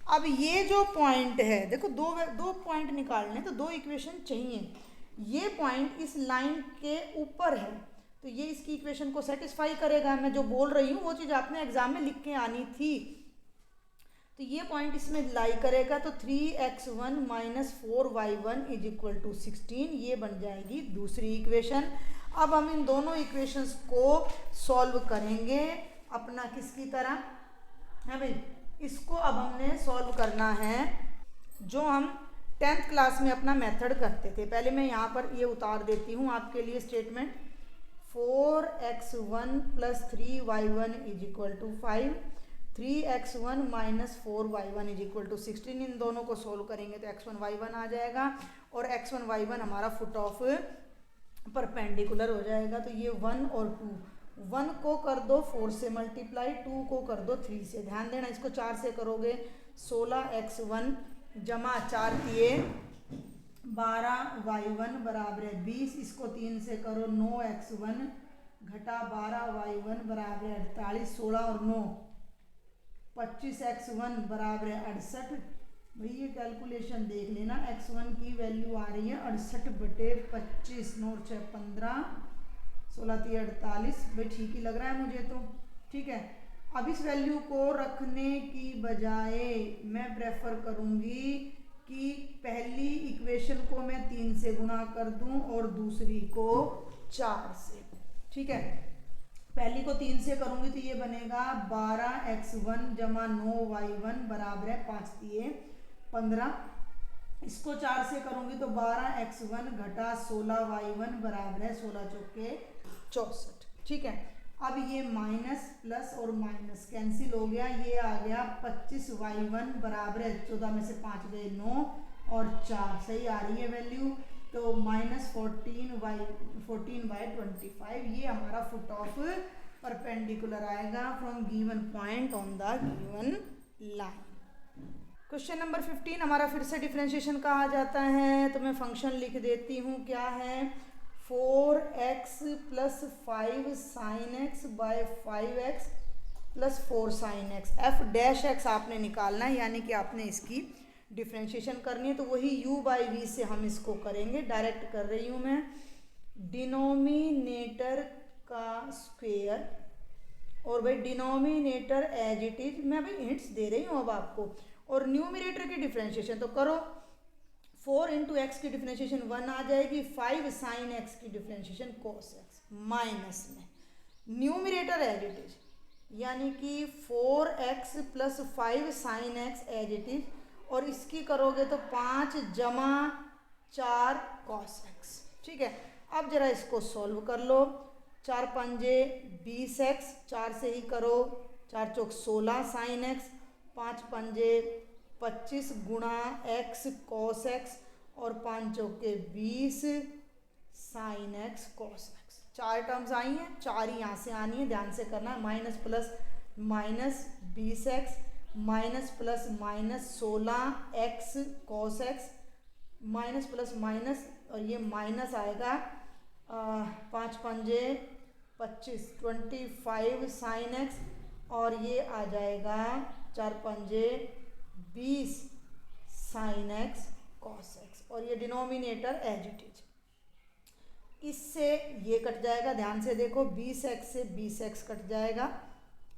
अब ये जो पॉइंट है, देखो दो पॉइंट निकालने तो दो इक्वेशन चाहिए। ये पॉइंट इस लाइन के ऊपर है तो ये इसकी इक्वेशन को सेटिस्फाई करेगा। मैं जो बोल रही हूँ वो चीज़ आपने एग्जाम में लिख के आनी थी। तो ये पॉइंट इसमें लाई करेगा तो 3x1 minus 4y1 is equal to 16, ये बन जाएगी दूसरी इक्वेशन। अब हम इन दोनों इक्वेशंस को सॉल्व करेंगे अपना किसकी तरह है भाई। इसको अब हमने सॉल्व करना है जो हम 10th क्लास में अपना मेथड करते थे। पहले मैं यहाँ पर ये उतार देती हूँ आपके लिए statement. 4x1 plus 3y1 is equal to 5, 3x1 minus 4y1 is equal to 16। इन दोनों को सोल्व करेंगे तो x1 y1 आ जाएगा और x1 y1 हमारा फुट ऑफ परपेंडिकुलर हो जाएगा। तो ये 1 और 2, 1 को कर दो 4 से मल्टीप्लाई, 2 को कर दो 3 से। ध्यान देना इसको 4 से करोगे 16x1 जमा 4 किए 12y1 बराबर है 20। इसको 3 से करो 9x1 घटा 12y1 बराबर है 48, 16 और 9 25x1 बराबर है 68। भाई ये कैलकुलेशन देख लेना, x1 की वैल्यू आ रही है 68/25, 9 6 15, 16 3 48। भाई ठीक ही लग रहा है मुझे तो। ठीक है, अब इस वैल्यू को रखने की बजाय मैं प्रेफर करूँगी कि पहली इक्वेशन को मैं 3 से गुणा कर दूं और दूसरी को 4 से। ठीक है, पहली को 3 से करूंगी तो ये बनेगा 12x1 जमा 9y1 बराबर है 5 3 15। इसको 4 से करूंगी तो 12x1 घटा 16y1 बराबर है 16 चौके 64। ठीक है, अब ये माइनस प्लस और माइनस कैंसिल हो गया, ये आ गया 25y1 बराबर है 14 में से 5 गए 9 और 4 सही आ रही है वैल्यू। तो माइनस 14/25 ये हमारा फुट ऑफ परपेंडिकुलर आएगा from given point on the given line. Question number 15 हमारा फिर से डिफरेंशिएशन का आ जाता है। तो मैं फंक्शन लिख देती हूँ, क्या है 4x plus 5 sine x by 5x plus 4 sine x. F dash x आपने निकालना है, यानी कि आपने इसकी डिफरेंशिएशन करनी है। तो वही u बाई वी से हम इसको करेंगे। डायरेक्ट कर रही हूँ मैं, डिनोमिनेटर का स्क्वेयर और भाई डिनोमिनेटर एज इट इज। मैं भाई हिंट्स दे रही हूँ अब आपको। और न्यूमिनेटर की डिफरेंशिएशन तो करो, 4 इंटू एक्स की डिफरेंशिएशन 1 आ जाएगी, 5 साइन एक्स की डिफरेंशिएशन कोस एक्स माइनस में न्यूमिनेटर एज इट इज, यानी कि 4x plus 5 sine x as it is. और इसकी करोगे तो 5 जमा 4 कॉस एक्स। ठीक है, अब जरा इसको सॉल्व कर लो। 4 पंजे 20x, 4 से ही करो, 4 चौक 16 साइन एक्स, 5 पंजे 25 गुणा x कॉस एक्स और 5 चौके 20 sine x cos x. 4 terms आई हैं, 4 ही यहाँ से आनी है, ध्यान से करना है। Minus plus minus 20x minus plus minus 16x cos x minus plus minus और ये माइनस आएगा 5 पंजे 25 25 साइन एक्स और ये आ जाएगा 4 पंजे 20 साइन एक्स कॉस एक्स और ये डिनोमिनेटर एज इट इज। इससे ये कट जाएगा, ध्यान से देखो, 20x से 20x कट जाएगा।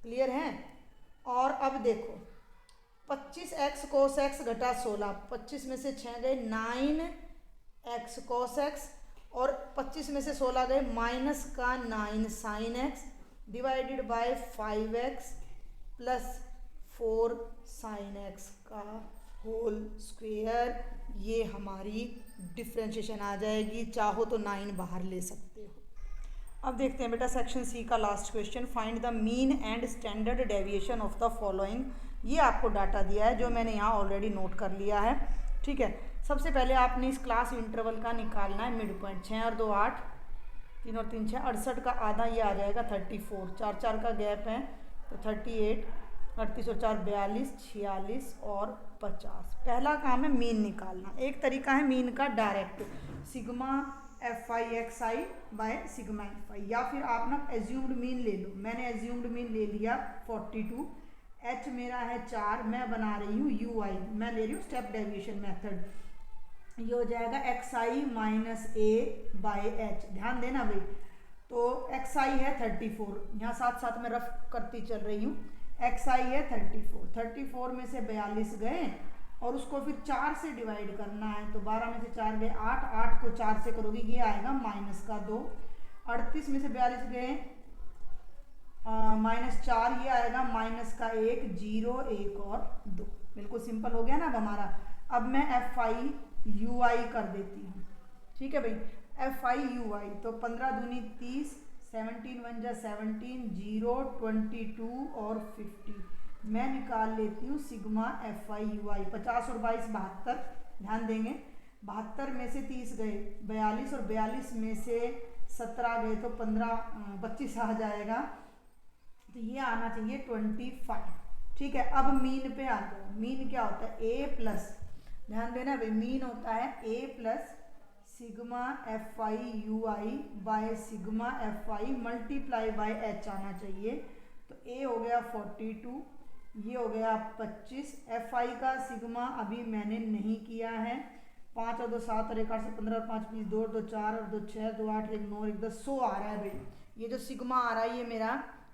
क्लियर है? और अब देखो 25x कोस एक्स घटा 16, 25 में से 6 गए 9x कोस एक्स और 25 में से 16 गए माइनस का 9 sine x divided by 5x plus 4 sine x का होल स्क्वायर। ये हमारी डिफरेंशिएशन आ जाएगी। चाहो तो 9 बाहर ले सकते हो। अब देखते हैं बेटा सेक्शन सी का last question, find the mean and standard deviation of the following. ये आपको डाटा दिया है जो मैंने यहाँ ऑलरेडी नोट कर लिया है। ठीक है, सबसे पहले आपने इस क्लास इंटरवल का निकालना है मिड पॉइंट। 6 और 2 8, 3 और 3 6, 68 का आधा ये आ जाएगा 34, 4 4 का गैप है तो 38, 38 और 4 42, 46 और 50। पहला काम है मीन निकालना। एक तरीका है मीन का direct, sigma f i x I by sigma f आई, या फिर आप ना एज्यूम्ड मीन ले लो। मैंने एज्यूम्ड मीन ले लिया 42, एच मेरा है 4, मैं बना रही हूँ यू आई, मैं ले रही हूँ स्टेप डेविएशन मेथड। ये हो जाएगा x i minus A by H. ध्यान देना भाई, तो एक्स आई है 34, यहाँ साथ साथ में रफ करती चल रही हूँ। एक्स आई है 34, 34 में से 42 गए और उसको फिर 4 से डिवाइड करना है, तो 12 में से 4 गए 8, 8 को 4 से करोगे ये आएगा माइनस का 2। 38 में से 42 गए माइनस 4, ये आएगा माइनस का 1, 0, 1 और 2। बिल्कुल सिंपल हो गया ना अब हमारा। अब मैं एफ आई यू आई कर देती हूँ, ठीक है भाई, एफ आई यू आई। तो 15 दूनी 30, 17 1 जा 17, 0, 22 और 50। मैं निकाल लेती हूँ सिग्मा एफ आई यू आई। 50 और 22 72, ध्यान देंगे 72 में से 30 गए 42 और 42 में से 17 गए तो 25 आ जाएगा, तो ये आना चाहिए 25। ठीक है, अब मीन पे आ जाओ। मीन क्या होता है, ए प्लस, ध्यान देना भाई, मीन होता है a plus sigma f i u i by sigma f i multiply by h आना चाहिए। तो ए हो गया 42, ये हो गया 25। एफ आई का सिग्मा अभी मैंने नहीं किया है। 5 और 2 7 और 1 8 से 15 और 5 20, 2 और 2 4 और 2 6, 2 8 1 9 1 10, 100 आ रहा है भाई। ये जो सिग्मा आ रहा है ये मेरा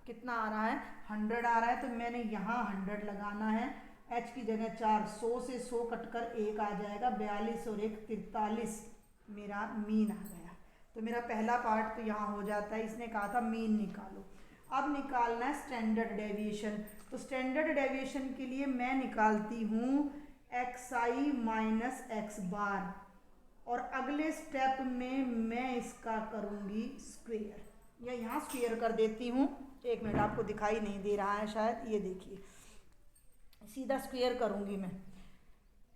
कितना आ रहा है, 100 आ रहा है, तो मैंने यहाँ 100 लगाना है। एच की जगह 4, 100 से 100 कटकर 1 आ जाएगा, 42 और 1 43 मेरा मीन आ गया। तो मेरा पहला पार्ट तो यहाँ हो जाता है। इसने कहा था मीन निकालो। अब निकालना है स्टैंडर्ड डेविएशन। तो स्टैंडर्ड डेविएशन के लिए मैं निकालती हूँ एक्स आई माइनस एक्स बार, और अगले स्टेप में मैं इसका करूँगी स्क्वेयर, या यहाँ स्क्वेयर कर देती हूँ। एक मिनट, आपको दिखाई नहीं दे रहा है शायद, ये देखिए, सीधा स्क्वेयर करूँगी मैं।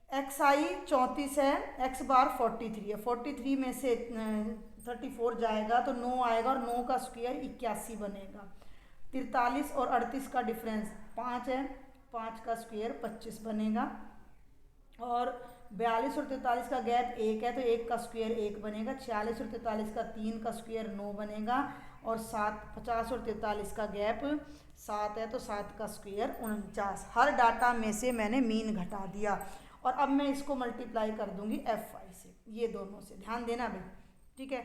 एक्स आई 34 है, एक्स बार 43 है, 43 में से 34 जाएगा तो 9 आएगा, और 9 का स्क्वेयर 81 बनेगा। 43 और 38 का डिफरेंस 5 है, 5 का स्क्वेयर 25 बनेगा, और 42 और 43 का गैप 1 है तो 1 का स्क्वेयर 1 बनेगा। 46 और 43 का 3 का स्क्वेयर 9 बनेगा, और 50 और 43 का गैप 7 है तो 7 का स्क्वेयर 49। हर डाटा में से मैंने मीन घटा दिया, और अब मैं इसको मल्टीप्लाई कर दूंगी एफ आई से, ये दोनों से। ध्यान देना भाई, ठीक है।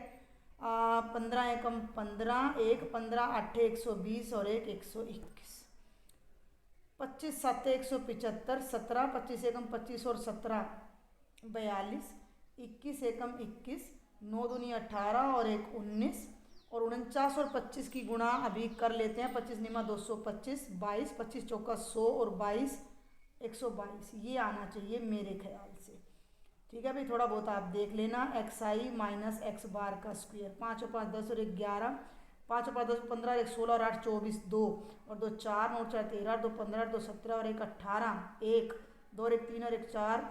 15 एकम 15, 1 15 8 120 और 1 121। 25 7 175, 17 25 एकम 25 और 17 42, 21 एकम 21, 9 दूनी 18 और 1 19, और 49 और 25 की गुणा अभी कर लेते हैं। 25 निमा 225, 22 25 चौका 100 और 22 122, ये आना चाहिए मेरे ख्याल से। ठीक है भाई, थोड़ा बहुत आप देख लेना। X i minus x bar का स्क्वायर, 5 और 5 10 और 1 11, 5 और 5 10 15, 1 16 और 8 24, 2 और 2 4, 9 4 13, 2 15, 2 17 और 1 18, 1 2 और 1 3 और 1 4,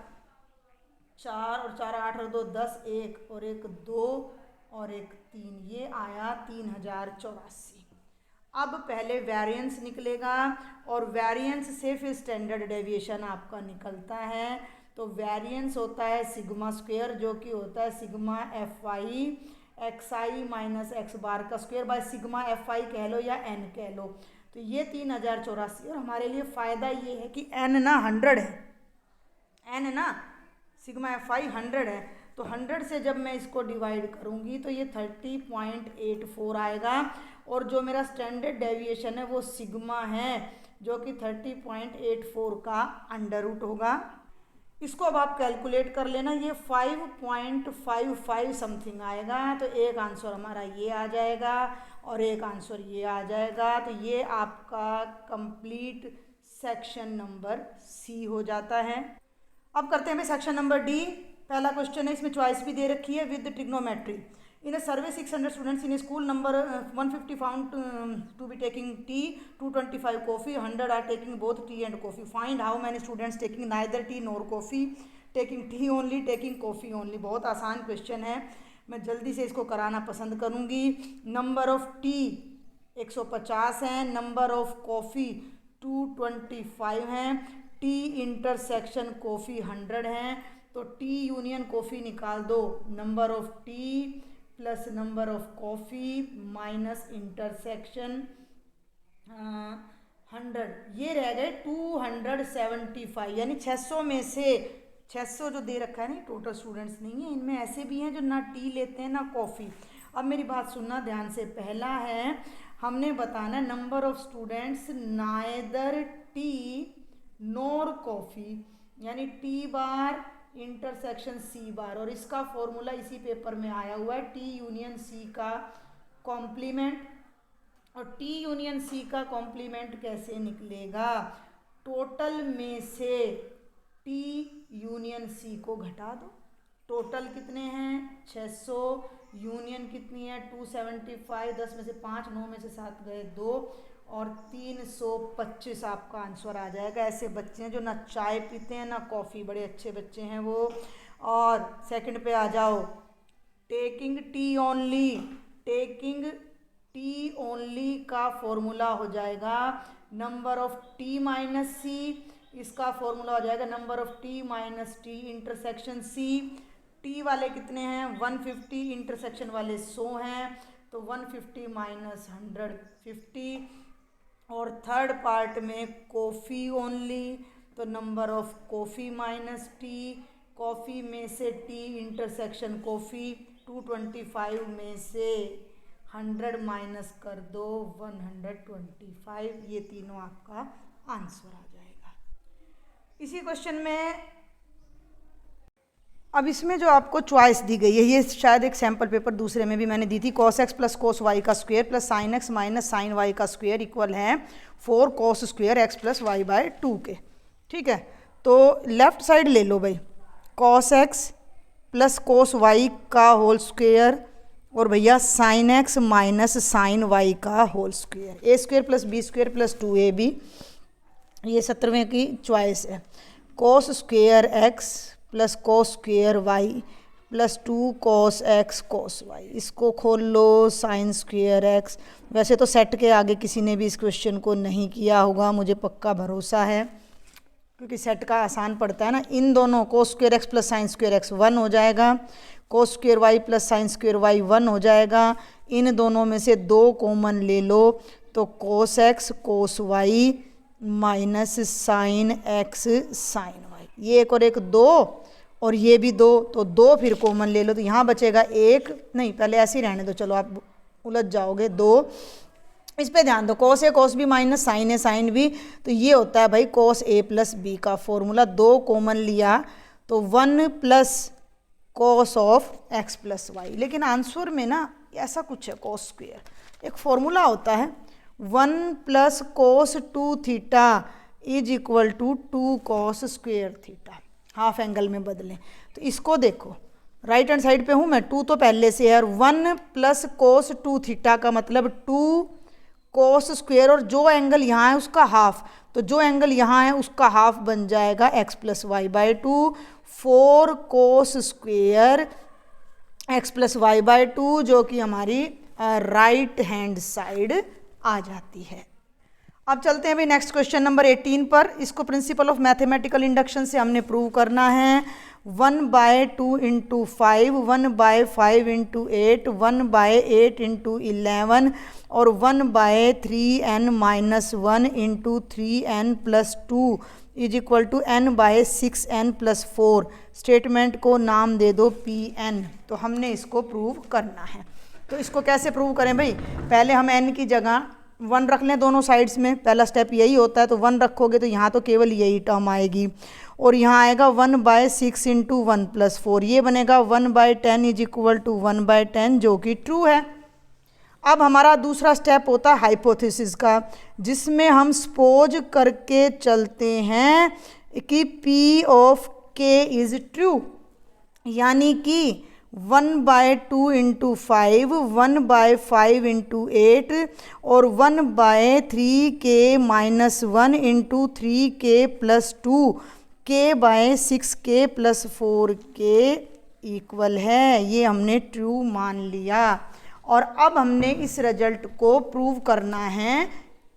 4 और 4 8 और 2 10, 1 और 1 2 और 1 3, ये आया 3084। अब पहले वेरिएंस निकलेगा, और वेरिएंस से फिर स्टैंडर्ड डेविएशन आपका निकलता है। तो वेरिएंस होता है सिग्मा स्क्वायर, जो कि होता है sigma f i x i minus x bar का square by sigma f i कह लो या एन कह लो। तो ये 3084, और हमारे लिए फ़ायदा ये है कि एन ना 100 है, एन ना सिग्मा एफ आई 100 है, तो 100 से जब मैं इसको डिवाइड करूँगी तो ये 30.84 आएगा, और जो मेरा स्टैंडर्ड डेविएशन है वो सिग्मा है, जो कि 30.84 का अंडर रूट होगा। इसको अब आप कैलकुलेट कर लेना, ये 5.55 समथिंग आएगा। तो एक आंसर हमारा ये आ जाएगा, और एक आंसर ये आ जाएगा। तो ये आपका कंप्लीट सेक्शन नंबर सी हो जाता है। अब करते हैं सेक्शन नंबर डी। पहला क्वेश्चन है, इसमें चॉइस भी दे रखी है with trigonometry. In a survey 600 students in school number 150 found to be taking tea, 225 coffee, 100 are taking both tea and coffee. Find how many students taking neither tea nor coffee, taking tea only, taking coffee only. बहुत आसान क्वेश्चन है, मैं जल्दी से इसको कराना पसंद करूँगी। नंबर ऑफ टी 150 हैं, नंबर ऑफ कॉफ़ी 225 हैं, टी इंटरसेक्शन कॉफ़ी 100 हैं, तो टी यूनियन कॉफ़ी निकाल दो, number of T plus number of coffee minus intersection 100, ये रह गए 275, यानी 600 में से 600 जो दे रखा है ना, टोटल स्टूडेंट्स नहीं है, इनमें ऐसे भी हैं जो ना टी लेते हैं ना कॉफ़ी। अब मेरी बात सुनना ध्यान से, पहला है हमने बताना number of students neither T NOR coffee, यानी टी बार इंटरसेक्शन सी बार, और इसका फॉर्मूला इसी पेपर में आया हुआ है, टी यूनियन सी का कॉम्प्लीमेंट। और टी यूनियन सी का कॉम्प्लीमेंट कैसे निकलेगा, टोटल में से टी यूनियन सी को घटा दो, टोटल कितने हैं 600, यूनियन कितनी है 275, 10 में से 5, 9 में से 7 गए 2, और 325 आपका आंसर आ जाएगा। ऐसे बच्चे हैं जो ना चाय पीते हैं ना कॉफ़ी, बड़े अच्छे बच्चे हैं वो। और सेकंड पे आ जाओ, taking tea only, taking tea only का फॉर्मूला हो जाएगा number of T minus C, इसका फॉर्मूला हो जाएगा number of T minus T intersection C. T वाले कितने हैं 150, इंटरसेक्शन वाले 100 हैं, तो 150 माइनस 150। और थर्ड पार्ट में कॉफ़ी ओनली, तो number of coffee minus T, coffee में से टी इंटरसेक्शन कॉफ़ी, 225 में से 100 माइनस कर दो 125, ये तीनों आपका आंसर आ जाएगा। इसी क्वेश्चन में अब इसमें जो आपको चॉइस दी गई है, ये शायद एक सैम्पल पेपर दूसरे में भी मैंने दी थी, cos x plus cos y का square plus sine x minus sine y का स्क्वायर इक्वल है 4 cos square x plus y by 2 के। ठीक है, तो लेफ्ट साइड ले लो भाई, cos x plus cos y का होल स्क्वायर और भैया sine x minus sine y का whole square, a square plus b square plus 2ab, ये 17वें की चॉइस है। cos square x plus cos square y plus 2 cos x cos y, इसको खोल लो साइन स्क्वायर x। वैसे तो सेट के आगे किसी ने भी इस क्वेश्चन को नहीं किया होगा, मुझे पक्का भरोसा है, क्योंकि सेट का आसान पड़ता है ना। इन दोनों cos square x plus sine square x 1 हो जाएगा, cos square y plus sine square y 1 हो जाएगा। इन दोनों में से 2 कॉमन ले लो, तो cos x cos y minus sine x sine y, ये एक और एक 2 और ये भी 2, तो 2 फिर कॉमन ले लो, तो यहाँ बचेगा 1, नहीं पहले ऐसे ही रहने दो, चलो आप उलझ जाओगे 2। इस पे ध्यान दो, cos a cos b minus sine a sine b, तो ये होता है भाई cos a प्लस b का फॉर्मूला, 2 कॉमन लिया तो 1 plus cos of x plus y. लेकिन आंसर में ना ऐसा कुछ है, cos स्क्वायर एक फॉर्मूला होता है 1 plus cos 2 theta is equal to 2 cos square theta, half angle में बदलें। तो इसको देखो, राइट हैंड साइड पे हूँ मैं, 2 तो पहले से है, और 1 प्लस cos 2 थीटा का मतलब 2 cos स्क्वायर, और जो एंगल यहाँ है उसका हाफ, तो जो एंगल यहाँ है उसका हाफ बन जाएगा x plus y by 2, 4 cos square x plus y by 2, जो कि हमारी राइट हैंड साइड आ जाती है। अब चलते हैं भाई नेक्स्ट क्वेश्चन नंबर 18 पर। इसको प्रिंसिपल ऑफ मैथमेटिकल इंडक्शन से हमने प्रूव करना है। 1/2 इंटू 5, 1/5 इंटू 8, 1/8 इंटू 11 और 1/3n minus 1 into 3n plus 2 is equal to n/6n plus 4। Statement को नाम दे दो Pn। तो हमने इसको प्रूव करना है। तो इसको कैसे प्रूव करें भाई, पहले हम n की जगह 1 रख लें दोनों साइड्स में, पहला स्टेप यही होता है। तो 1 रखोगे तो यहाँ तो केवल यही टर्म आएगी, और यहाँ आएगा 1/6 इंटू 1 प्लस 4, ये बनेगा 1/10 इज इक्वल टू 1/10, जो कि ट्रू है। अब हमारा दूसरा स्टेप होता है हाइपोथेसिस का, जिसमें हम सपोज करके चलते हैं कि P of K is true, यानी कि 1/2 इंटू 5, 1/5 इंटू 8 और 1/3k minus 1 into 3k plus 2 k/6k plus 4k equal है। ये हमने ट्रू मान लिया। और अब हमने इस रिजल्ट को प्रूव करना है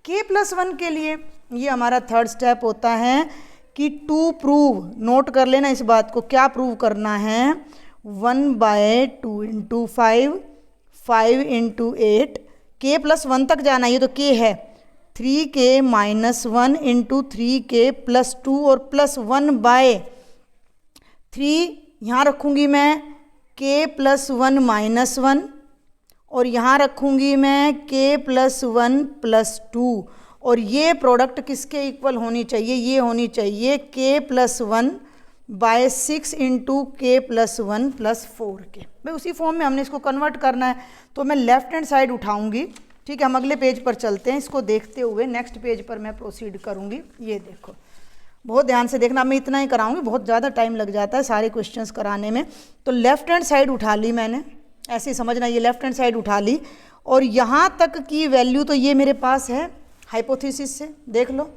k+1 के लिए। ये हमारा थर्ड स्टेप होता है कि टू प्रूव, नोट कर लेना इस बात को, क्या प्रूव करना है, 1/2 × 5, 5 × 8, k+1 तक जाना, ये तो k है, 3k - 1 × 3k + 2 और +1/3 यहाँ रखूँगी मैं k+1 - 1 और यहाँ रखूँगी मैं k+1 + 2 और ये प्रोडक्ट किसके इक्वल होनी चाहिए, ये होनी चाहिए k+1/6 × k+1 + 4k। भाई उसी फॉर्म में हमने इसको कन्वर्ट करना है, तो मैं लेफ्ट हैंड साइड उठाऊंगी। ठीक है, हम अगले पेज पर चलते हैं, इसको देखते हुए नेक्स्ट पेज पर मैं प्रोसीड करूंगी। ये देखो, बहुत ध्यान से देखना, मैं इतना ही कराऊंगी, बहुत ज़्यादा टाइम लग जाता है सारे क्वेश्चंस कराने में। तो लेफ्ट हैंड साइड उठा ली मैंने, ऐसे ही समझना, ये लेफ्ट हैंड साइड उठा ली और यहाँ तक की वैल्यू तो ये मेरे पास है हाइपोथेसिस से, देख लो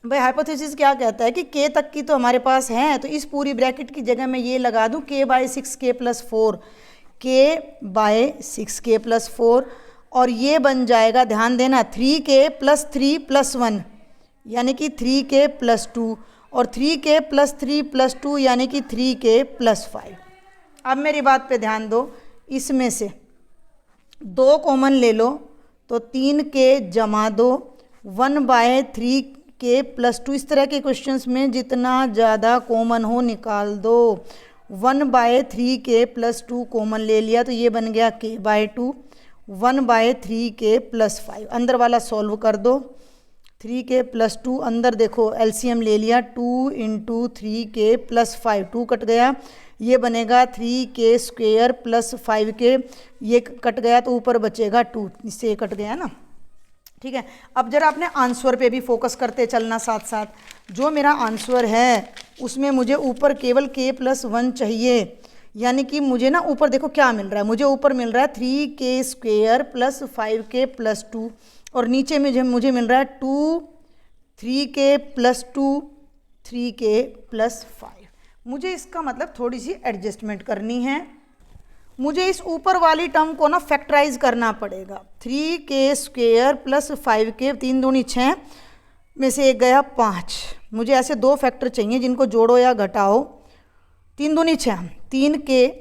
भाई हाइपोथेसिस क्या कहता है कि k तक की तो हमारे पास है, तो इस पूरी ब्रैकेट की जगह मैं ये लगा दूं k/6k + 4, k/6k + 4 और ये बन जाएगा, ध्यान देना, 3k + 3 + 1 यानी कि 3k + 2 और 3k + 3 + 2 यानी कि 3k + 5। अब मेरी बात पे ध्यान दो, इसमें से 2 कॉमन ले लो तो 3k + 2, 1/3k + 2, इस तरह के क्वेश्चंस में जितना ज़्यादा कॉमन हो निकाल दो। 1/3k + 2 कॉमन ले लिया तो ये बन गया k/2, 1/3k + 5, अंदर वाला सॉल्व कर दो, 3k + 2, अंदर देखो एलसीएम ले लिया, 2 × 3k + 5, 2 कट गया, ये बनेगा 3k² + 5k, ये कट गया तो ऊपर बचेगा 2, इससे ये कट गया ना। ठीक है, अब जरा अपने आंसर पे भी फोकस करते चलना साथ साथ। जो मेरा आंसर है उसमें मुझे ऊपर केवल k+1 चाहिए, यानी कि मुझे ना ऊपर देखो क्या मिल रहा है, मुझे ऊपर मिल रहा है 3k² + 5k + 2 और नीचे में मुझे मिल रहा है 3k + 2, 3k + 5। मुझे इसका मतलब थोड़ी सी एडजस्टमेंट करनी है, मुझे इस ऊपर वाली टर्म को ना फैक्टराइज करना पड़ेगा। 3k² + 5k, 3 दूनी 6 में से एक गया 5, मुझे ऐसे 2 फैक्टर चाहिए जिनको जोड़ो या घटाओ, 3 दूनी 6, 3k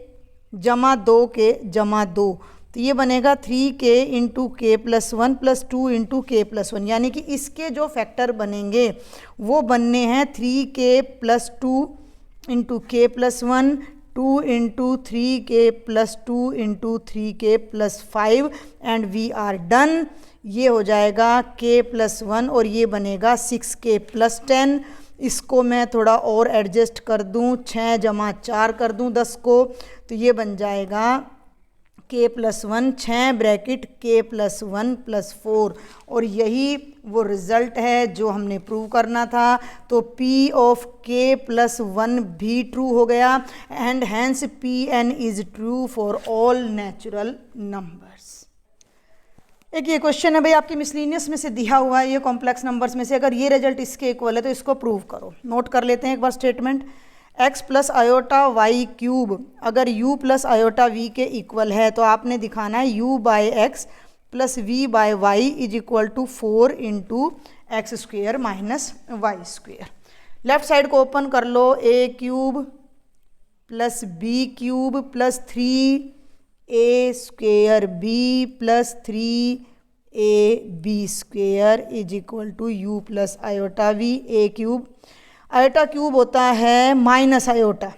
+ 2k + 2, तो ये बनेगा 3k × k + 1 + 2 × k + 1, यानी कि इसके जो फैक्टर बनेंगे वो बनने हैं 3k + 2 × k + 1, 2 × 3k + 2 × 3k + 5 and we are done. ये हो जाएगा k + 1 और ये बनेगा 6k + 10। इसको मैं थोड़ा और एडजस्ट कर दूं, 6 + 4 कर दूं 10 को, तो ये बन जाएगा k + 1, 6 ब्रैकेट k + 1 + 4 और यही वो रिज़ल्ट है जो हमने प्रूव करना था। तो p ऑफ k + 1 भी ट्रू हो गया and hence Pn is true for all natural numbers. एक ये क्वेश्चन है भाई आपकी मिसलिनियस में से दिया हुआ है, ये कॉम्प्लेक्स नंबर्स में से अगर ये रिजल्ट इसके इक्वल है तो इसको प्रूव करो। नोट कर लेते हैं एक बार स्टेटमेंट, x + i/y³ अगर u + i/v के इक्वल है तो आपने दिखाना है u/x + v/y = 4 × x² - y²। Left side को ओपन कर लो, a³ + b³ + 3a² b + 3ab² = u + i/v। a³ i³ होता है -i/y³,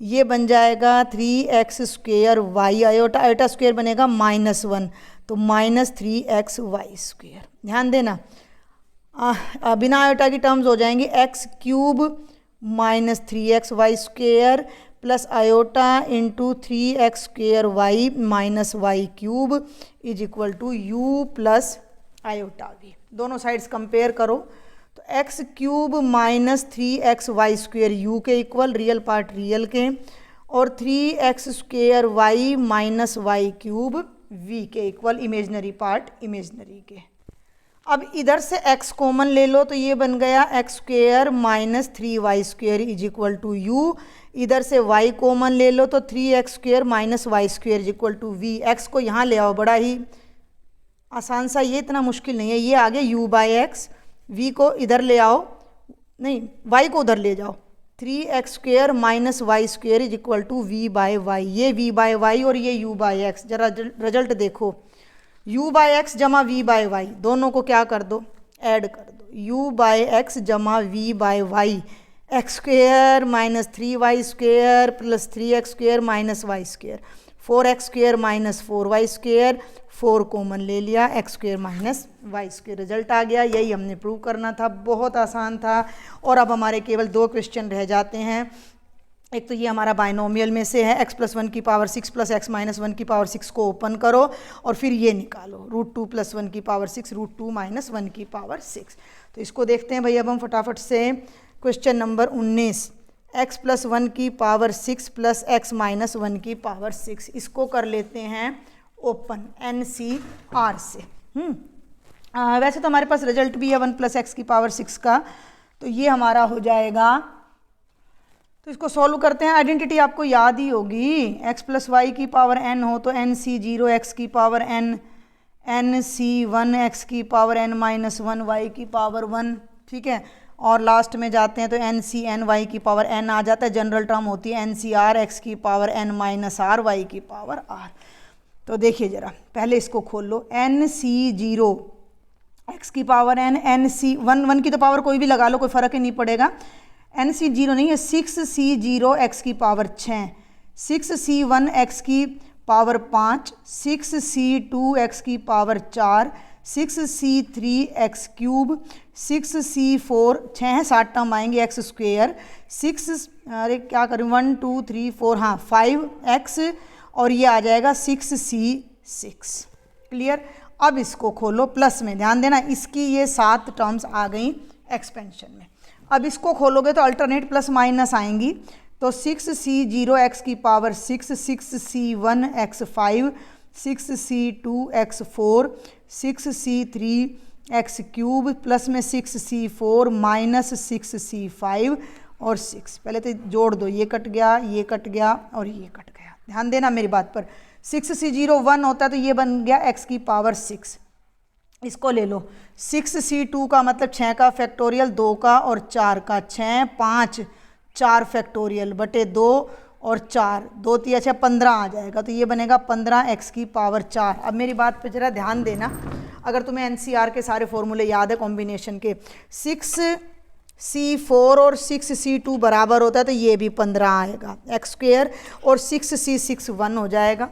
ये बन जाएगा 3x² y/i² बनेगा -1, तो -3xy²। ध्यान देना बिना आयोटा की टर्म्स हो जाएंगी, x³ - 3xy² + iota × 3x² y - y³ = u + i/v। दोनों साइड्स कंपेयर करो तो x³ - 3xy² u के इक्वल, रियल पार्ट रियल के, और 3x² y - y³ v के इक्वल, इमेजनरी पार्ट इमेजनरी के। अब इधर से x कॉमन ले लो तो ये बन गया x square minus 3y square is equal to u. इधर से y कॉमन ले लो तो 3x square minus y square is equal to v. X को यहाँ ले आओ, बड़ा ही आसान सा, ये इतना मुश्किल नहीं है। ये आगे u बाई एक्स, v को इधर ले आओ, नहीं y को उधर ले जाओ, 3x square minus y square is equal to v by y. ये v बाई वाई और ये u बाई एक्स, जरा रिजल्ट देखो, u बाई एक्स जमा v बाई वाई, दोनों को क्या कर दो, ऐड कर दो, u बाई एक्स जमा v by y, x square minus 3y square plus 3x square minus y square, 4x square minus 4y square, 4 common ले लिया, x square minus y square, result आ गया। यही हमने प्रूव करना था, बहुत आसान था। और अब हमारे केवल 2 क्वेश्चन रह जाते हैं। एक तो ये हमारा बाइनोमियल में से है, x प्लस 1 की पावर 6 प्लस x माइनस 1 की पावर 6 को ओपन करो और फिर ये निकालो, √2 प्लस 1 की पावर 6 √2 माइनस 1 की पावर 6। तो इसको देखते हैं भाई अब हम फटाफट से। क्वेश्चन नंबर 19, x प्लस 1 की पावर 6 प्लस x माइनस 1 की पावर 6, इसको कर लेते हैं ओपन NCR से। वैसे तो हमारे पास रिजल्ट भी है 1 प्लस एक्स की पावर 6 का, तो ये हमारा हो जाएगा। तो इसको सॉल्व करते हैं। आइडेंटिटी आपको याद ही होगी, x प्लस वाई की पावर n हो तो NC0 x की पावर n, NC1 x की पावर n माइनस 1 y की पावर 1, ठीक है। और लास्ट में जाते हैं तो NCn y की पावर n आ जाता है, जनरल टर्म होती है NCR x की power n minus r y की पावर r। तो देखिए ज़रा, पहले इसको खोल लो, NC0 x की पावर n, NC1 की तो पावर कोई भी लगा लो, कोई फ़र्क ही नहीं पड़ेगा। NC0 नहीं है, 6C0 x की पावर 6, 6C1 x की पावर 5, 6C2 x की power 4, 6C3 x cube, 6C4, 6 है 7 टर्म आएंगे, x स्क्वेयर, 6 अरे क्या करूँ 1 2 3 4 हाँ 5x और ये आ जाएगा 6C6। क्लियर। अब इसको खोलो प्लस में, ध्यान देना इसकी ये 7 टर्म्स आ गई एक्सपेंशन में। अब इसको खोलोगे तो अल्टरनेट प्लस माइनस आएंगी, तो 6C0 x की power 6, 6C1 x 5, 6C2 x 4, 6C3 x cube plus में 6C4 माइनस 6C5 और 6। पहले तो जोड़ दो, ये कट गया, ये कट गया और ये कट गया। ध्यान देना मेरी बात पर, 6C0 1 होता है तो ये बन गया x की पावर 6। इसको ले लो, 6C2 का मतलब 6 का फैक्टोरियल, 2 का और 4 का, 6 5 4 फैक्टोरियल बटे 2 और 4, 2 3 6 15 आ जाएगा, तो ये बनेगा 15x की पावर 4। अब मेरी बात पे जरा ध्यान देना, अगर तुम्हें NCR के सारे फॉर्मूले याद है कॉम्बिनेशन के, 6C4 और 6C2 बराबर होता है तो ये भी 15 आएगा एक्स स्क्वेयर, और 6C6 1 हो जाएगा,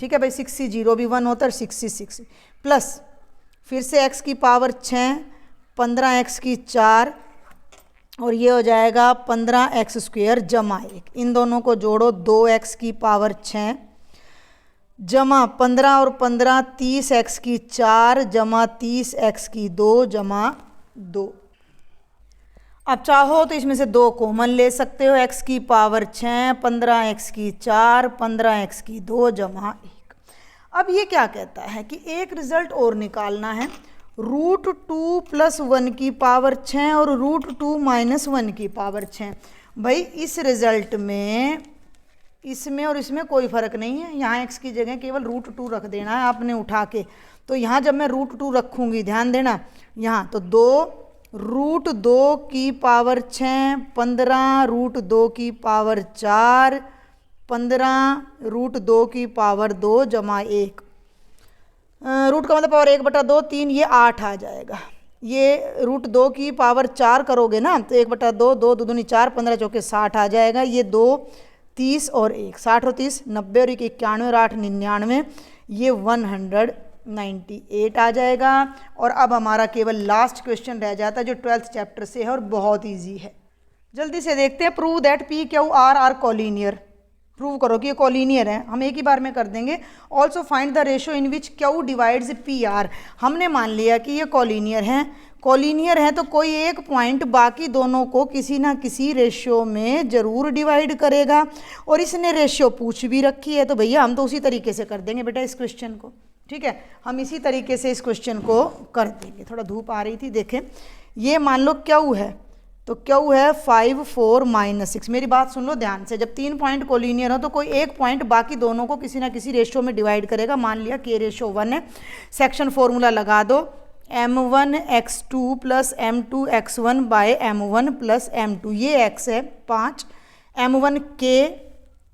ठीक है भाई। 6C0 भी 1 होता है और 6C6 प्लस फिर से x की पावर 6, 15x की 4 और ये हो जाएगा 15x स्क्वेयर जमा 1। इन दोनों को जोड़ो, 2x की पावर 6 जमा 15 और 15 30x की 4 जमा 30x की 2 जमा 2। अब चाहो तो इसमें से 2 कॉमन ले सकते हो, x की पावर 6, 15x की 4, 15x की 2 जमा 1। अब ये क्या कहता है कि एक रिजल्ट और निकालना है, √2 प्लस 1 की पावर 6 और √2 माइनस 1 की पावर 6। भाई इस रिजल्ट में इसमें और इसमें कोई फ़र्क नहीं है, यहाँ x की जगह केवल √2 रख देना है आपने उठा के। तो यहाँ जब मैं √2 रखूँगी, ध्यान देना यहाँ, तो 2 √2 की पावर 6, 15 √2 की पावर 4, 15 √2 की पावर 2 जमा 1। रूट का मतलब पावर 1/2, 3, ये 8 आ जाएगा। ये √2 की पावर 4 करोगे ना तो 1/2, 2 2 दूनी 4, 15 चौके 60 आ जाएगा। ये 2 30 और 1 60 और 30 90 और 1 91 और 8 99, ये 198 आ जाएगा। और अब हमारा केवल लास्ट क्वेश्चन रह जाता है जो 12th चैप्टर से है और बहुत ईजी है। जल्दी से देखते हैं। Prove that P Q R are collinear. प्रूव करो कि ये कॉलीनियर है, हम एक ही बार में कर देंगे। Also find the ratio in which Q divides P R. हमने मान लिया कि ये कॉलीनियर है। कॉलीनियर है तो कोई एक पॉइंट बाकी दोनों को किसी ना किसी रेशियो में ज़रूर डिवाइड करेगा, और इसने रेशियो पूछ भी रखी है तो भैया हम तो उसी तरीके से कर देंगे बेटा इस क्वेश्चन को। ठीक है, हम इसी तरीके से इस क्वेश्चन को कर देंगे। थोड़ा धूप आ रही थी, देखें ये मान लो क्यू है, तो क्यू है 5 4 -6। मेरी बात सुन लो ध्यान से, जब 3 पॉइंट कोलिनियर हो तो कोई एक पॉइंट बाकी दोनों को किसी ना किसी रेशियो में डिवाइड करेगा। मान लिया k/1 है, सेक्शन फॉर्मूला लगा दो, m1 x2 + m2 x1 / m1 + m2, ये x है 5, m1 k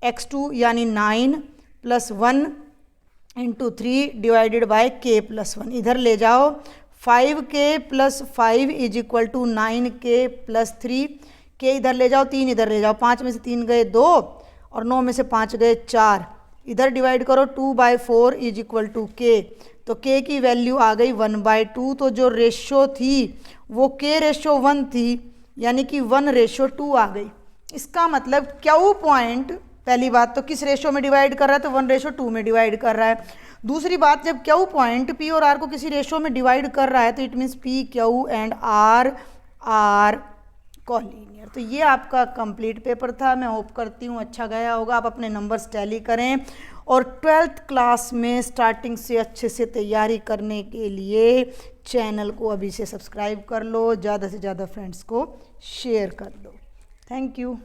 x2 यानी 9 + 1 × 3 डिवाइडेड बाय k + 1, इधर ले जाओ 5k + 5 = 9k + 3, k इधर ले जाओ, 3 इधर ले जाओ, 5 में से 3 गए 2 और 9 में से 5 गए 4, इधर डिवाइड करो 2/4 = k, तो k की वैल्यू आ गई 1/2। तो जो रेशो थी वो k/1 थी, यानी कि 1/2 आ गई। इसका मतलब क्यू पॉइंट, पहली बात तो किस रेशो में डिवाइड कर रहा है, तो 1/2 में डिवाइड कर रहा है। दूसरी बात, जब क्यू पॉइंट पी और आर को किसी रेशो में डिवाइड कर रहा है तो it means P Q and R are collinear. तो ये आपका कंप्लीट पेपर था। मैं होप करती हूँ अच्छा गया होगा। आप अपने नंबर्स टैली करें और 12th क्लास में स्टार्टिंग से अच्छे से तैयारी करने के लिए चैनल को अभी से सब्सक्राइब कर लो, ज़्यादा से ज़्यादा फ्रेंड्स को शेयर कर लो। Thank you.